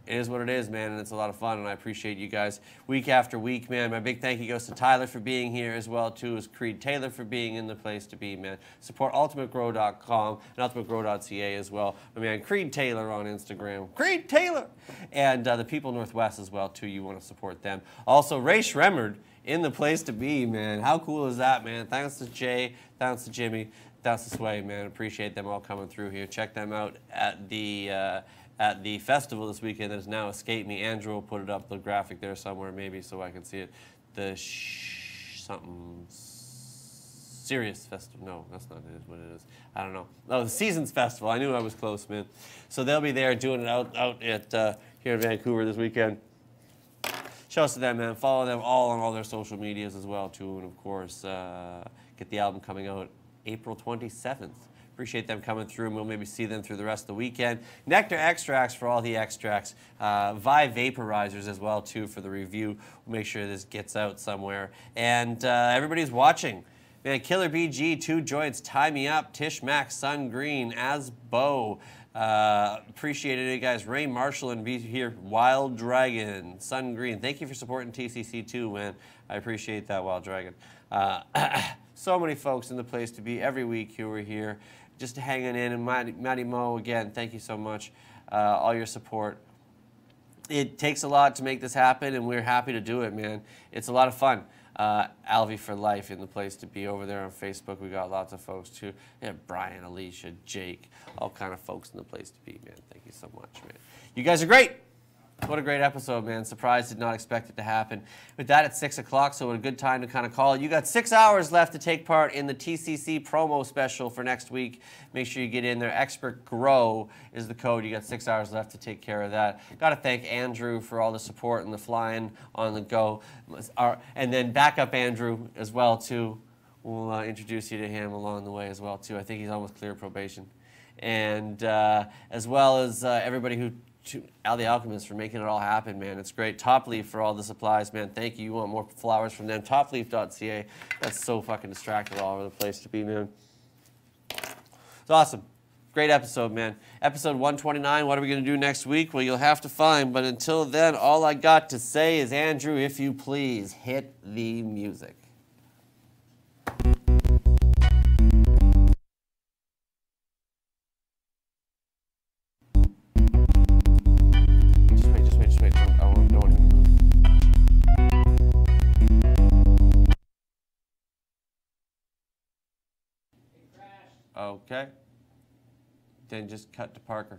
it is what it is, man, and it's a lot of fun, and I appreciate you guys week after week, man. My big thank you goes to Tyler for being here as well, too, as Creed Taylor for being in the place to be, man. Support ultimategrow.com and ultimategrow.ca as well. My man, Creed Taylor on Instagram. Creed Taylor! And the People Northwest as well, too. You want to support them. Also, Rae Sremmurd in the place to be, man. How cool is that, man? Thanks to Jay, thanks to Jimmy, thanks to Sway, man. Appreciate them all coming through here. Check them out at the festival this weekend that has now escaped me. Andrew will put it up, the graphic there somewhere maybe so I can see it. The something serious festival. No, that's not it, what it is. I don't know. Oh, the Seasons Festival. I knew I was close, man. So they'll be there doing it out at here in Vancouver this weekend. Shout out to them, man. Follow them all on all their social medias as well, too. And, of course, get the album coming out April 27th. Appreciate them coming through, and we'll maybe see them through the rest of the weekend. Nektr extracts for all the extracts. Vie Vaporizers as well, too, for the review. We'll make sure this gets out somewhere. And everybody's watching. Man, Killer BG, 2 Joints, Tie Me Up, Tish Max, Sun Green, Asbo. Appreciate it, guys. Ray Marshall and be here. Wild Dragon, Sun Green. Thank you for supporting TCC, too, man. I appreciate that, Wild Dragon. So many folks in the place to be every week who are here. Just hanging in, and Matty Mo, again, thank you so much. All your support. It takes a lot to make this happen, and we're happy to do it, man. It's a lot of fun. Alvy for Life in the place to be over there on Facebook. We got lots of folks, too. Yeah, Brian, Alicia, Jake, all kind of folks in the place to be, man. Thank you so much, man. You guys are great. What a great episode, man. Surprised, did not expect it to happen. With that, at 6 o'clock, so a good time to kind of call it. You got 6 hours left to take part in the TCC promo special for next week. Make sure you get in there. Expert Grow is the code. You got 6 hours left to take care of that. Got to thank Andrew for all the support and the flying on the go. And then backup Andrew as well, too. We'll introduce you to him along the way as well, too. I think he's almost cleared probation. And as well as everybody who... to Al the Alchemist for making it all happen, man. It's great. Top Leaf for all the supplies, man. Thank you. You want more flowers from them? Topleaf.ca. That's so fucking distracted all over the place to be, man. It's awesome. Great episode, man. Episode 129, what are we going to do next week? Well, you'll have to find. But until then, all I got to say is, Andrew, if you please, hit the music. Just wait. I don't want him to move. Okay. Then just cut to Parker.